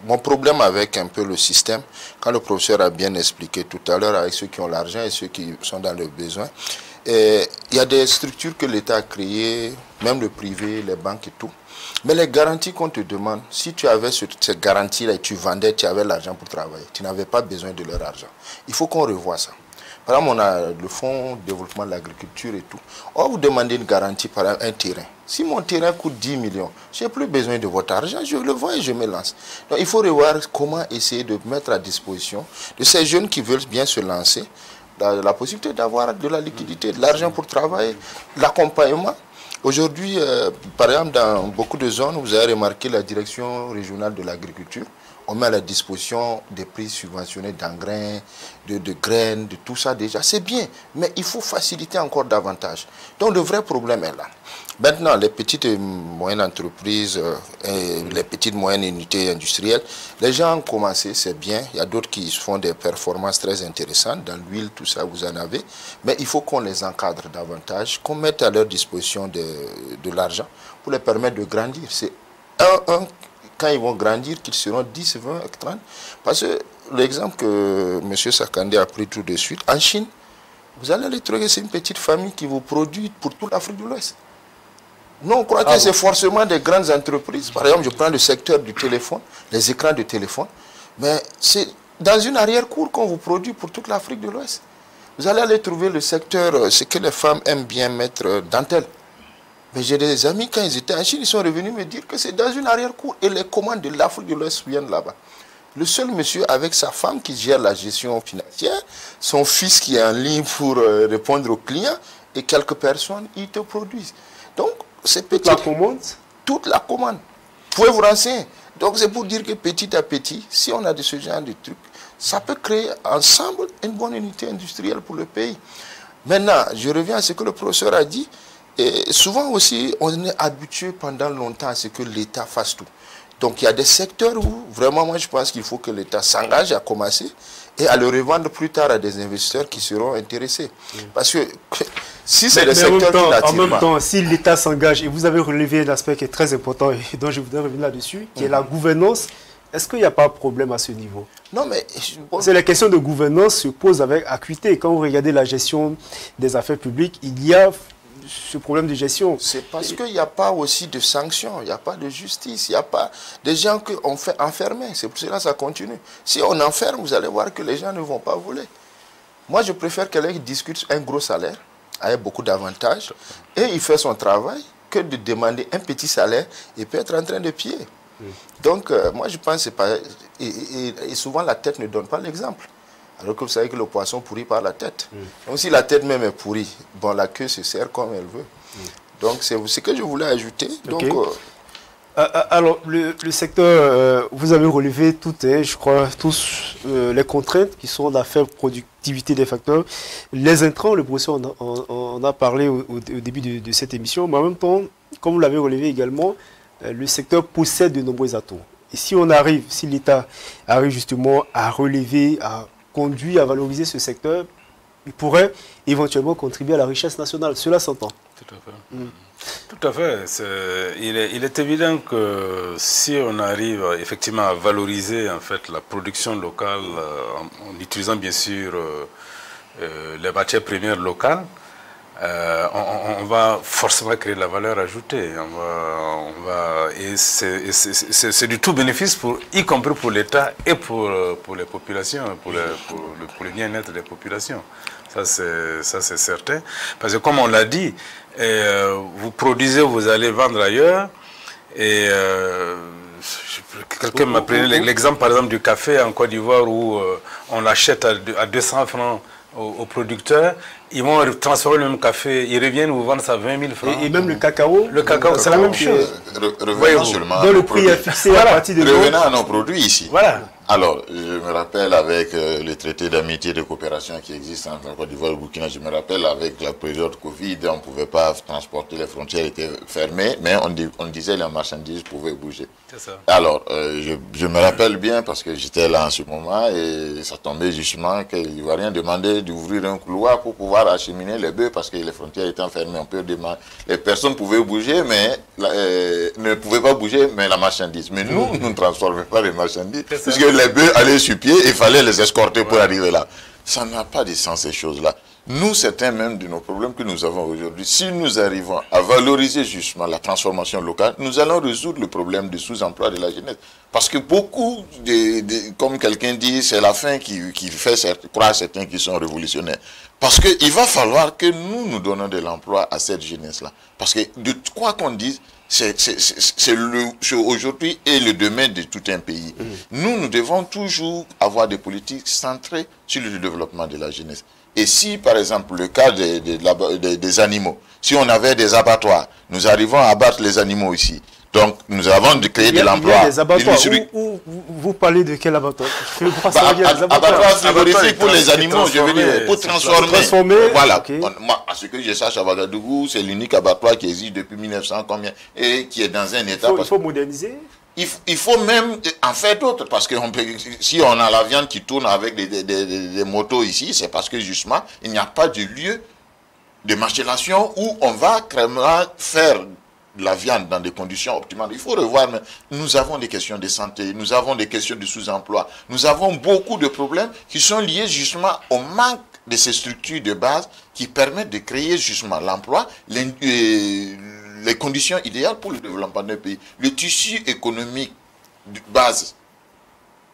mon problème avec un peu le système, quand le professeur a bien expliqué tout à l'heure avec ceux qui ont l'argent et ceux qui sont dans le besoin, il y a des structures que l'État a créées, même le privé, les banques et tout. Mais les garanties qu'on te demande, si tu avais ces garanties-là et tu vendais, tu avais l'argent pour travailler. Tu n'avais pas besoin de leur argent. Il faut qu'on revoie ça. Par exemple, on a le fonds de développement de l'agriculture et tout. On va vous demander une garantie par un terrain. Si mon terrain coûte 10 millions, je n'ai plus besoin de votre argent, je le vends et je me lance. Donc il faut revoir comment essayer de mettre à disposition de ces jeunes qui veulent bien se lancer, la possibilité d'avoir de la liquidité, de l'argent pour travailler, l'accompagnement. Aujourd'hui, par exemple, dans beaucoup de zones, vous avez remarqué la direction régionale de l'agriculture. On met à la disposition des prix subventionnés d'engrais, de graines, de tout ça déjà. C'est bien, mais il faut faciliter encore davantage. Donc le vrai problème est là. Maintenant, les petites et moyennes entreprises, les petites et moyennes unités industrielles, les gens ont commencé, c'est bien. Il y a d'autres qui font des performances très intéressantes. Dans l'huile, tout ça, vous en avez. Mais il faut qu'on les encadre davantage, qu'on mette à leur disposition de l'argent pour les permettre de grandir. C'est quand ils vont grandir, qu'ils seront 10, 20, 30. Parce que l'exemple que M. Sakandé a pris tout de suite, en Chine, vous allez les trouver, c'est une petite famille qui vous produit pour toute l'Afrique de l'Ouest. Nous, on croit que c'est forcément des grandes entreprises. Par exemple, je prends le secteur du téléphone, les écrans de téléphone, mais c'est dans une arrière-cour qu'on vous produit pour toute l'Afrique de l'Ouest. Vous allez aller trouver le secteur, ce que les femmes aiment bien mettre, dentelle. Mais j'ai des amis, quand ils étaient en Chine, ils sont revenus me dire que c'est dans une arrière-cour et les commandes de l'Afrique de l'Ouest viennent là-bas. Le seul monsieur avec sa femme qui gère la gestion financière, son fils qui est en ligne pour répondre aux clients et quelques personnes, ils te produisent. Donc, c'est petit. Toute la commande? Toute la commande. Vous pouvez vous renseigner. Donc, c'est pour dire que petit à petit, si on a de ce genre de trucs, ça peut créer ensemble une bonne unité industrielle pour le pays. Maintenant, je reviens à ce que le professeur a dit. Et souvent aussi, on est habitué pendant longtemps à ce que l'État fasse tout. Donc il y a des secteurs où vraiment, moi je pense qu'il faut que l'État s'engage à commencer et à le revendre plus tard à des investisseurs qui seront intéressés. Parce que si c'est des secteurs qui n'attirent pas... En même temps, si l'État s'engage, et vous avez relevé un aspect qui est très important et dont je voudrais revenir là-dessus, qui est la gouvernance, est-ce qu'il n'y a pas de problème à ce niveau? Non, mais... C'est la question de gouvernance se pose avec acuité. Quand vous regardez la gestion des affaires publiques, il y a ce problème de gestion. C'est parce qu'il n'y a pas aussi de sanctions, il n'y a pas de justice, il n'y a pas des gens qu'on fait enfermer. C'est pour cela que ça continue. Si on enferme, vous allez voir que les gens ne vont pas voler. Moi, je préfère quelqu'un qui discute un gros salaire, avec beaucoup d'avantages, et il fait son travail, que de demander un petit salaire et peut être en train de piller. Donc, moi, je pense que c'est pas... Et souvent, la tête ne donne pas l'exemple. Alors que vous savez que le poisson pourrit par la tête. Donc, si la tête même est pourrie, bon, la queue se serre comme elle veut. Donc, c'est ce que je voulais ajouter. Donc, alors, le secteur, vous avez relevé toutes, je crois, tous les contraintes qui sont la faible productivité des facteurs. Les intrants, le professeur on a parlé au début de cette émission, mais en même temps, comme vous l'avez relevé également, le secteur possède de nombreux atouts. Et si on arrive, si l'État arrive justement à relever, à conduire, à valoriser ce secteur, il pourrait éventuellement contribuer à la richesse nationale. Cela s'entend. Tout à fait. Tout à fait. Il est évident que si on arrive effectivement à valoriser en fait la production locale en utilisant bien sûr les matières premières locales, on va forcément créer de la valeur ajoutée. Et c'est du tout bénéfice, y compris pour l'État et pour les populations, pour le bien-être des populations. Ça, c'est certain. Parce que comme on l'a dit, vous produisez, vous allez vendre ailleurs. Et quelqu'un m'a pris l'exemple, par exemple, du café en Côte d'Ivoire où on l'achète à 200 francs aux producteurs. Ils vont transformer le même café, ils reviennent vous vendre ça à 20 000 francs. Et même le cacao, c'est la même chose. Revenons seulement dans le prix est fixé à partir de revenons à nos produits ici. Voilà. Alors, je me rappelle avec le traité d'amitié et de coopération qui existe entre Côte d'Ivoire et Burkina, je me rappelle avec la période Covid, on ne pouvait pas transporter, les frontières étaient fermées, mais on disait que les marchandises pouvaient bouger. C'est ça. Alors, je me rappelle bien parce que j'étais là en ce moment et ça tombait justement que les Ivoiriens demandaient d'ouvrir un couloir pour pouvoir acheminer les bœufs parce que les frontières étaient fermées. On peut demander, les personnes pouvaient bouger, mais ne pouvaient pas bouger, mais la marchandise. Mais nous ne transformons pas les marchandises, puisque les bœufs allaient sur pied, il fallait les escorter pour arriver là. Ça n'a pas de sens ces choses-là. Nous, c'est un même de nos problèmes que nous avons aujourd'hui. Si nous arrivons à valoriser justement la transformation locale, nous allons résoudre le problème du sous-emploi de la jeunesse. Parce que beaucoup, comme quelqu'un dit, c'est la faim qui fait croire certains qui sont révolutionnaires. Parce qu'il va falloir que nous donnons de l'emploi à cette jeunesse-là. Parce que de quoi qu'on dise, c'est aujourd'hui et le demain de tout un pays. Nous devons toujours avoir des politiques centrées sur le développement de la jeunesse. Et si, par exemple, le cas des animaux, si on avait des abattoirs, nous arrivons à abattre les animaux ici. Donc, nous avons créé de l'emploi. Il y a des abattoirs. Vous parlez de quel abattoir? Abattoirs frigorifiques pour les animaux, je veux dire, pour transformer. Voilà. Okay. Moi, à ce que je sache, à Ouagadougou, c'est l'unique abattoir qui existe depuis 1900 combien, et qui est dans un état... Il faut moderniser. Il faut même en faire d'autres, parce que si on a la viande qui tourne avec des motos ici, c'est parce que justement, il n'y a pas de lieu de macération où on va faire de la viande dans des conditions optimales. Il faut revoir, mais nous avons des questions de santé, nous avons des questions de sous-emploi, nous avons beaucoup de problèmes qui sont liés justement au manque de ces structures de base qui permettent de créer justement l'emploi, les conditions idéales pour le développement d'un pays. Le tissu économique de base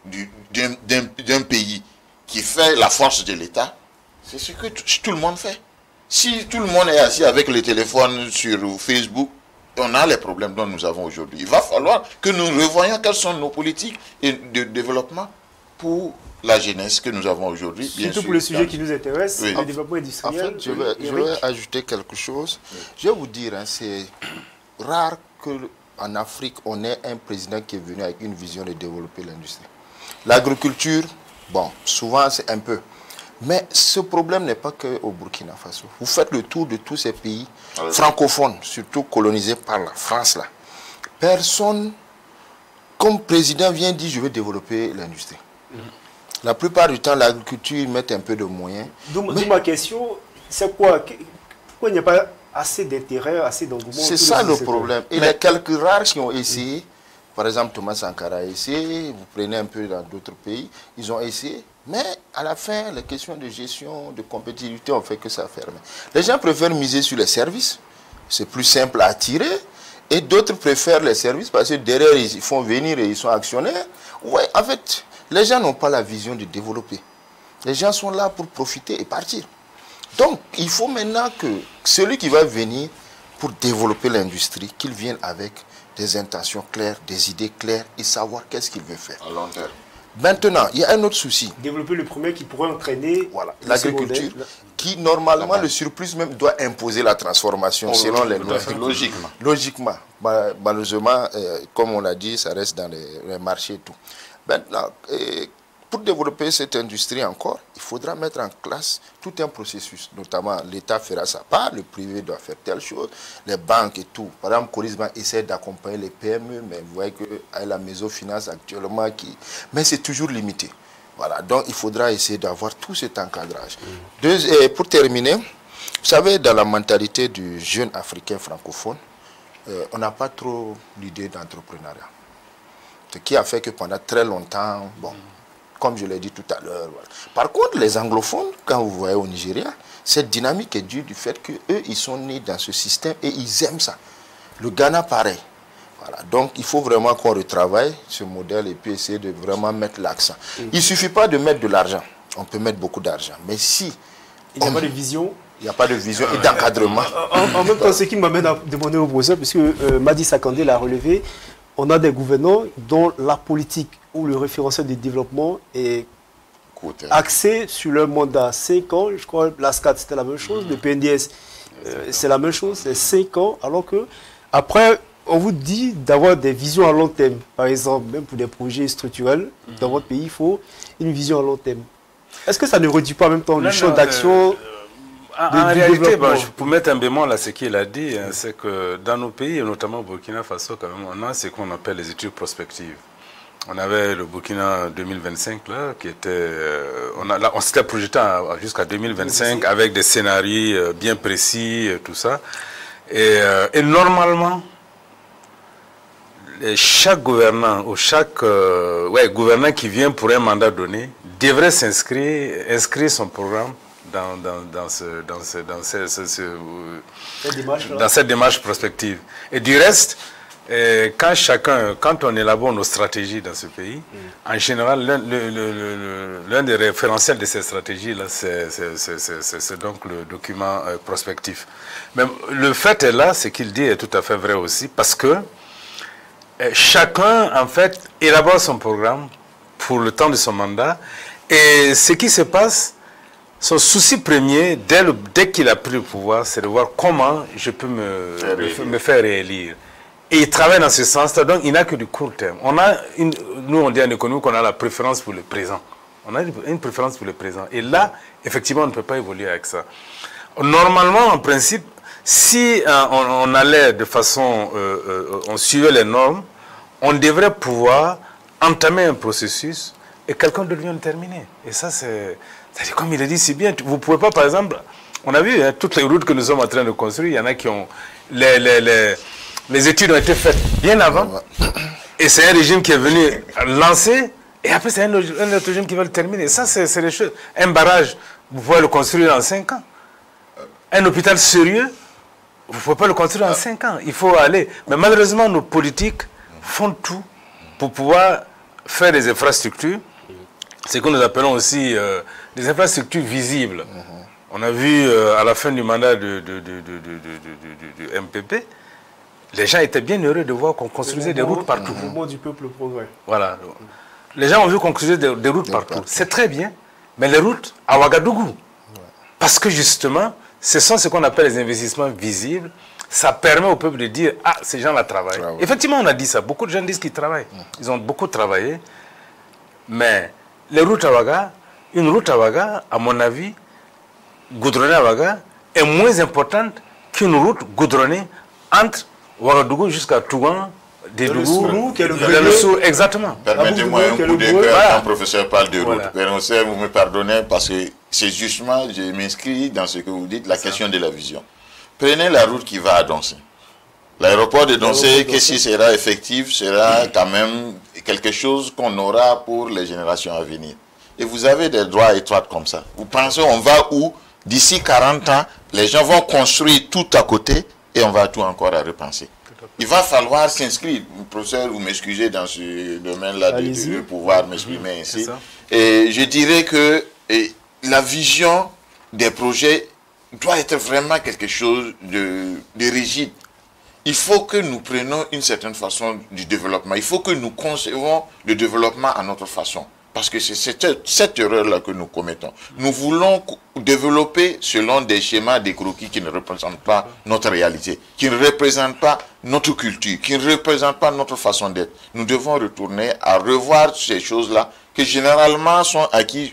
d'un pays qui fait la force de l'État, c'est ce que tout le monde fait. Si tout le monde est assis avec le téléphone sur Facebook, on a les problèmes dont nous avons aujourd'hui. Il va falloir que nous revoyions quelles sont nos politiques de développement pour la jeunesse que nous avvons aujourd'hui. Surtout pour le sujet qui nous intéresse, oui. Le développement industriel. En fait, je vais ajouter quelque chose. Je vais vous dire, c'est rare qu'en Afrique, on ait un président qui est venu avec une vision de développer l'industrie. L'agriculture, bon, souvent c'est un peu. Mais ce problème n'est pas qu'au Burkina Faso. Vous faites le tour de tous ces pays francophones, surtout colonisés par la France, là. Personne, comme président, vient dire je vais développer l'industrie. La plupart du temps, l'agriculture, ils mettent un peu de moyens. D'où ma question, c'est quoi? Pourquoi il n'y a pas assez d'intérêt, assez d'engouement? C'est ça le problème. Et les quelques rares qui ont essayé, par exemple Thomas Sankara a essayé, vous prenez un peu dans d'autres pays, ils ont essayé. Mais à la fin, les questions de gestion, de compétitivité ont fait que ça a fermé. Les gens préfèrent miser sur les services. C'est plus simple à attirer. Et d'autres préfèrent les services parce que derrière, ils font venir et ils sont actionnaires. Ouais, en fait, les gens n'ont pas la vision de développer. Les gens sont là pour profiter et partir. Donc, il faut maintenant que celui qui va venir pour développer l'industrie, qu'il vienne avec des intentions claires, des idées claires et savoir qu'est-ce qu'il veut faire. À long terme. Maintenant, il y a un autre souci. Développer le premier qui pourrait entraîner l'agriculture, qui normalement, le surplus même doit imposer la transformation selon les lois. Logiquement. Logiquement. Malheureusement, comme on l'a dit, ça reste dans les marchés et tout. Maintenant, pour développer cette industrie encore, il faudra mettre en place tout un processus. Notamment, l'État fera sa part, le privé doit faire telle chose, les banques et tout. Par exemple, Corisma essaie d'accompagner les PME, mais vous voyez qu'avec la Mésofinance actuellement, mais c'est toujours limité. Voilà, donc il faudra essayer d'avoir tout cet encadrage. Pour terminer, vous savez, dans la mentalité du jeune Africain francophone, on n'a pas trop l'idée d'entrepreneuriat. Ce qui a fait que pendant très longtemps, bon, comme je l'ai dit tout à l'heure. Voilà. Par contre, les anglophones, quand vous voyez au Nigeria, cette dynamique est due du fait qu'eux, ils sont nés dans ce système et ils aiment ça. Le Ghana, pareil. Voilà. Donc, il faut vraiment qu'on retravaille ce modèle et puis essayer de vraiment mettre l'accent. Il ne suffit pas de mettre de l'argent. On peut mettre beaucoup d'argent. Mais si... Il n'y a pas de vision. Il n'y a pas de vision et d'encadrement. En même temps, ce qui m'amène à demander au professeur, puisque Madi Sakandé l'a relevé, on a des gouvernants dont la politique ou le référentiel de développement est axé sur leur mandat 5 ans. Je crois que l'ASCAT c'était la même chose, le PNDS c'est la même chose, c'est 5 ans, alors que après on vous dit d'avoir des visions à long terme. Par exemple, même pour des projets structurels, dans votre pays, il faut une vision à long terme. Est-ce que ça ne réduit pas en même temps le champ d'action en réalité, pour mettre un bémol à ce qu'il a dit, hein, c'est que dans nos pays, et notamment au Burkina Faso, quand même, on a ce qu'on appelle les études prospectives. On avait le Burkina 2025, là, qui était... on s'était projeté jusqu'à 2025 avec des scénarios bien précis, tout ça. Et normalement, chaque gouvernant ou chaque gouvernant qui vient pour un mandat donné devrait inscrire son programme dans cette démarche prospective. Et du reste, quand on élabore nos stratégies dans ce pays, en général, l'un des référentiels de ces stratégies-là, c'est donc le document prospectif. Mais le fait est là, ce qu'il dit est tout à fait vrai aussi, parce que chacun, en fait, élabore son programme pour le temps de son mandat, et ce qui se passe, son souci premier, dès qu'il a pris le pouvoir, c'est de voir comment je peux me faire réélire. Et il travaille dans ce sens-là, donc il n'a que du court terme. Nous, on dit en économie qu'on a la préférence pour le présent. On a une préférence pour le présent. Et là, effectivement, on ne peut pas évoluer avec ça. Normalement, en principe, si on allait de façon... on suivait les normes, on devrait pouvoir entamer un processus et quelqu'un devient le terminer. Et ça, c'est... Comme il a dit si bien, vous ne pouvez pas, par exemple... On a vu toutes les routes que nous sommes en train de construire, il y en a qui ont... Les études ont été faites bien avant, et c'est un régime qui est venu lancer, et après c'est un autre régime qui va le terminer. Ça, c'est les choses. Un barrage, vous pouvez le construire en 5 ans. Un hôpital sérieux, vous ne pouvez pas le construire en 5 ans. Il faut aller. Mais malheureusement, nos politiques font tout pour pouvoir faire des infrastructures, ce que nous appelons aussi des infrastructures visibles. On a vu à la fin du mandat du MPP, les gens étaient bien heureux de voir qu'on construisait des routes partout. Le mouvement du peuple progrès. Voilà. Les gens ont vu qu'on construisait des routes partout. C'est très bien, mais les routes à Ouagadougou, parce que justement, ce sont ce qu'on appelle les investissements visibles. Ça permet au peuple de dire, ah, ces gens-là travaillent. Effectivement, on a dit ça. Beaucoup de gens disent qu'ils travaillent. Ils ont beaucoup travaillé. Mais les routes à Ouaga, une route à Ouaga, à mon avis, goudronnée à Ouaga, est moins importante qu'une route goudronnée entre Ouagadougou jusqu'à Tougan, des Dougou, exactement. Permettez-moi un coup de cœur quand le professeur parle de route. Vous me pardonnez parce que c'est justement, je m'inscris dans ce que vous dites, la question de la vision. Prenez la route qui va à Doncé. L'aéroport de Doncé, qu'est-ce qui sera effectif, sera quand même quelque chose qu'on aura pour les générations à venir. et vous avez des droits étroits comme ça. Vous pensez on va où? D'ici 40 ans, les gens vont construire tout à côté et on va tout encore à repenser. Il va falloir s'inscrire. Professeur, vous m'excusez dans ce domaine-là de pouvoir m'exprimer ainsi. Et je dirais que la vision des projets doit être vraiment quelque chose de rigide. Il faut que nous prenions une certaine façon du développement. Il faut que nous concevons le développement à notre façon. Parce que c'est cette erreur-là que nous commettons. Nous voulons développer selon des schémas, des croquis qui ne représentent pas notre réalité, qui ne représentent pas notre culture, qui ne représentent pas notre façon d'être. Nous devons retourner à revoir ces choses-là qui généralement sont acquises,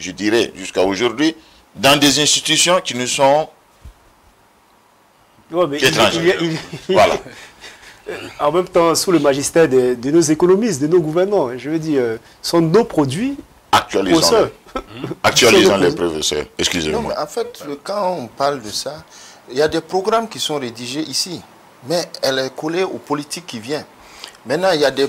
je dirais, jusqu'à aujourd'hui, dans des institutions qui nous sont étrangères. Voilà. En même temps, sous le magistère de nos économistes, de nos gouvernants, je veux dire, sont nos produits. Actualisons-les. Actualisons les professeurs. Excusez-moi. En fait, quand on parle de ça, il y a des programmes qui sont rédigés ici, mais elle est collée aux politiques qui viennent. Maintenant, il y a des...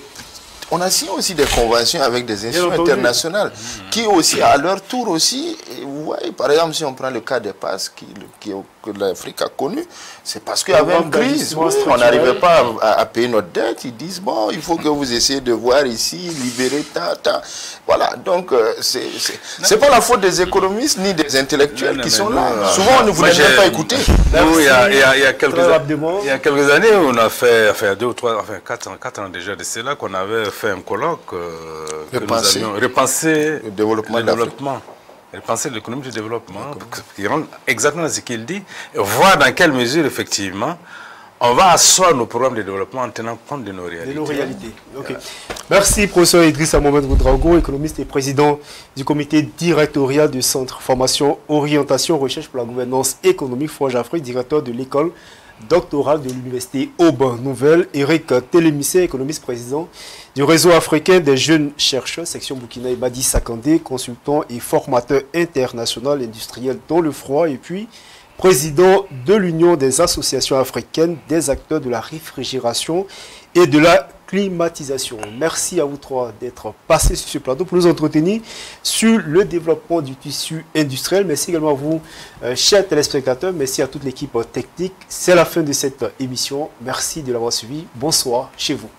On a signé aussi des conventions avec des institutions internationales qui aussi, à leur tour aussi, vous voyez, par exemple, si on prend le cas des passes que l'Afrique a connu, c'est parce qu'il y avait une crise. Oui, on n'arrivait pas à payer notre dette. Ils disent, bon, il faut que vous essayez de voir ici, libérer, Voilà, donc, c'est pas la faute des économistes ni des intellectuels qui sont là. Souvent, on ne voulait même pas écouter. Nous, il y a quelques années, on a fait 4 ans déjà de cela, qu'on avait fait un colloque que nous avions repensé le développement. Repenser l'économie du développement, qui rentre exactement ce qu'il dit, et voir dans quelle mesure, effectivement, on va asseoir nos programmes de développement en tenant compte de nos réalités. Okay. Merci, professeur Idrissa Mohamed Ouedraogo, économiste et président du comité directorial du Centre Formation, Orientation, Recherche pour la gouvernance économique Forge Afrique, directeur de l'école doctorale de l'université Aubin Nouvelle, Eric Télémissé, économiste président du réseau africain des jeunes chercheurs, section Burkina et Badi Sakandé, consultant et formateur international industriel dans le froid, et puis président de l'Union des associations africaines des acteurs de la réfrigération et de la climatisation. Merci à vous trois d'être passés sur ce plateau pour nous entretenir sur le développement du tissu industriel. Merci également à vous, chers téléspectateurs. Merci à toute l'équipe technique. C'est la fin de cette émission. Merci de l'avoir suivi. Bonsoir chez vous.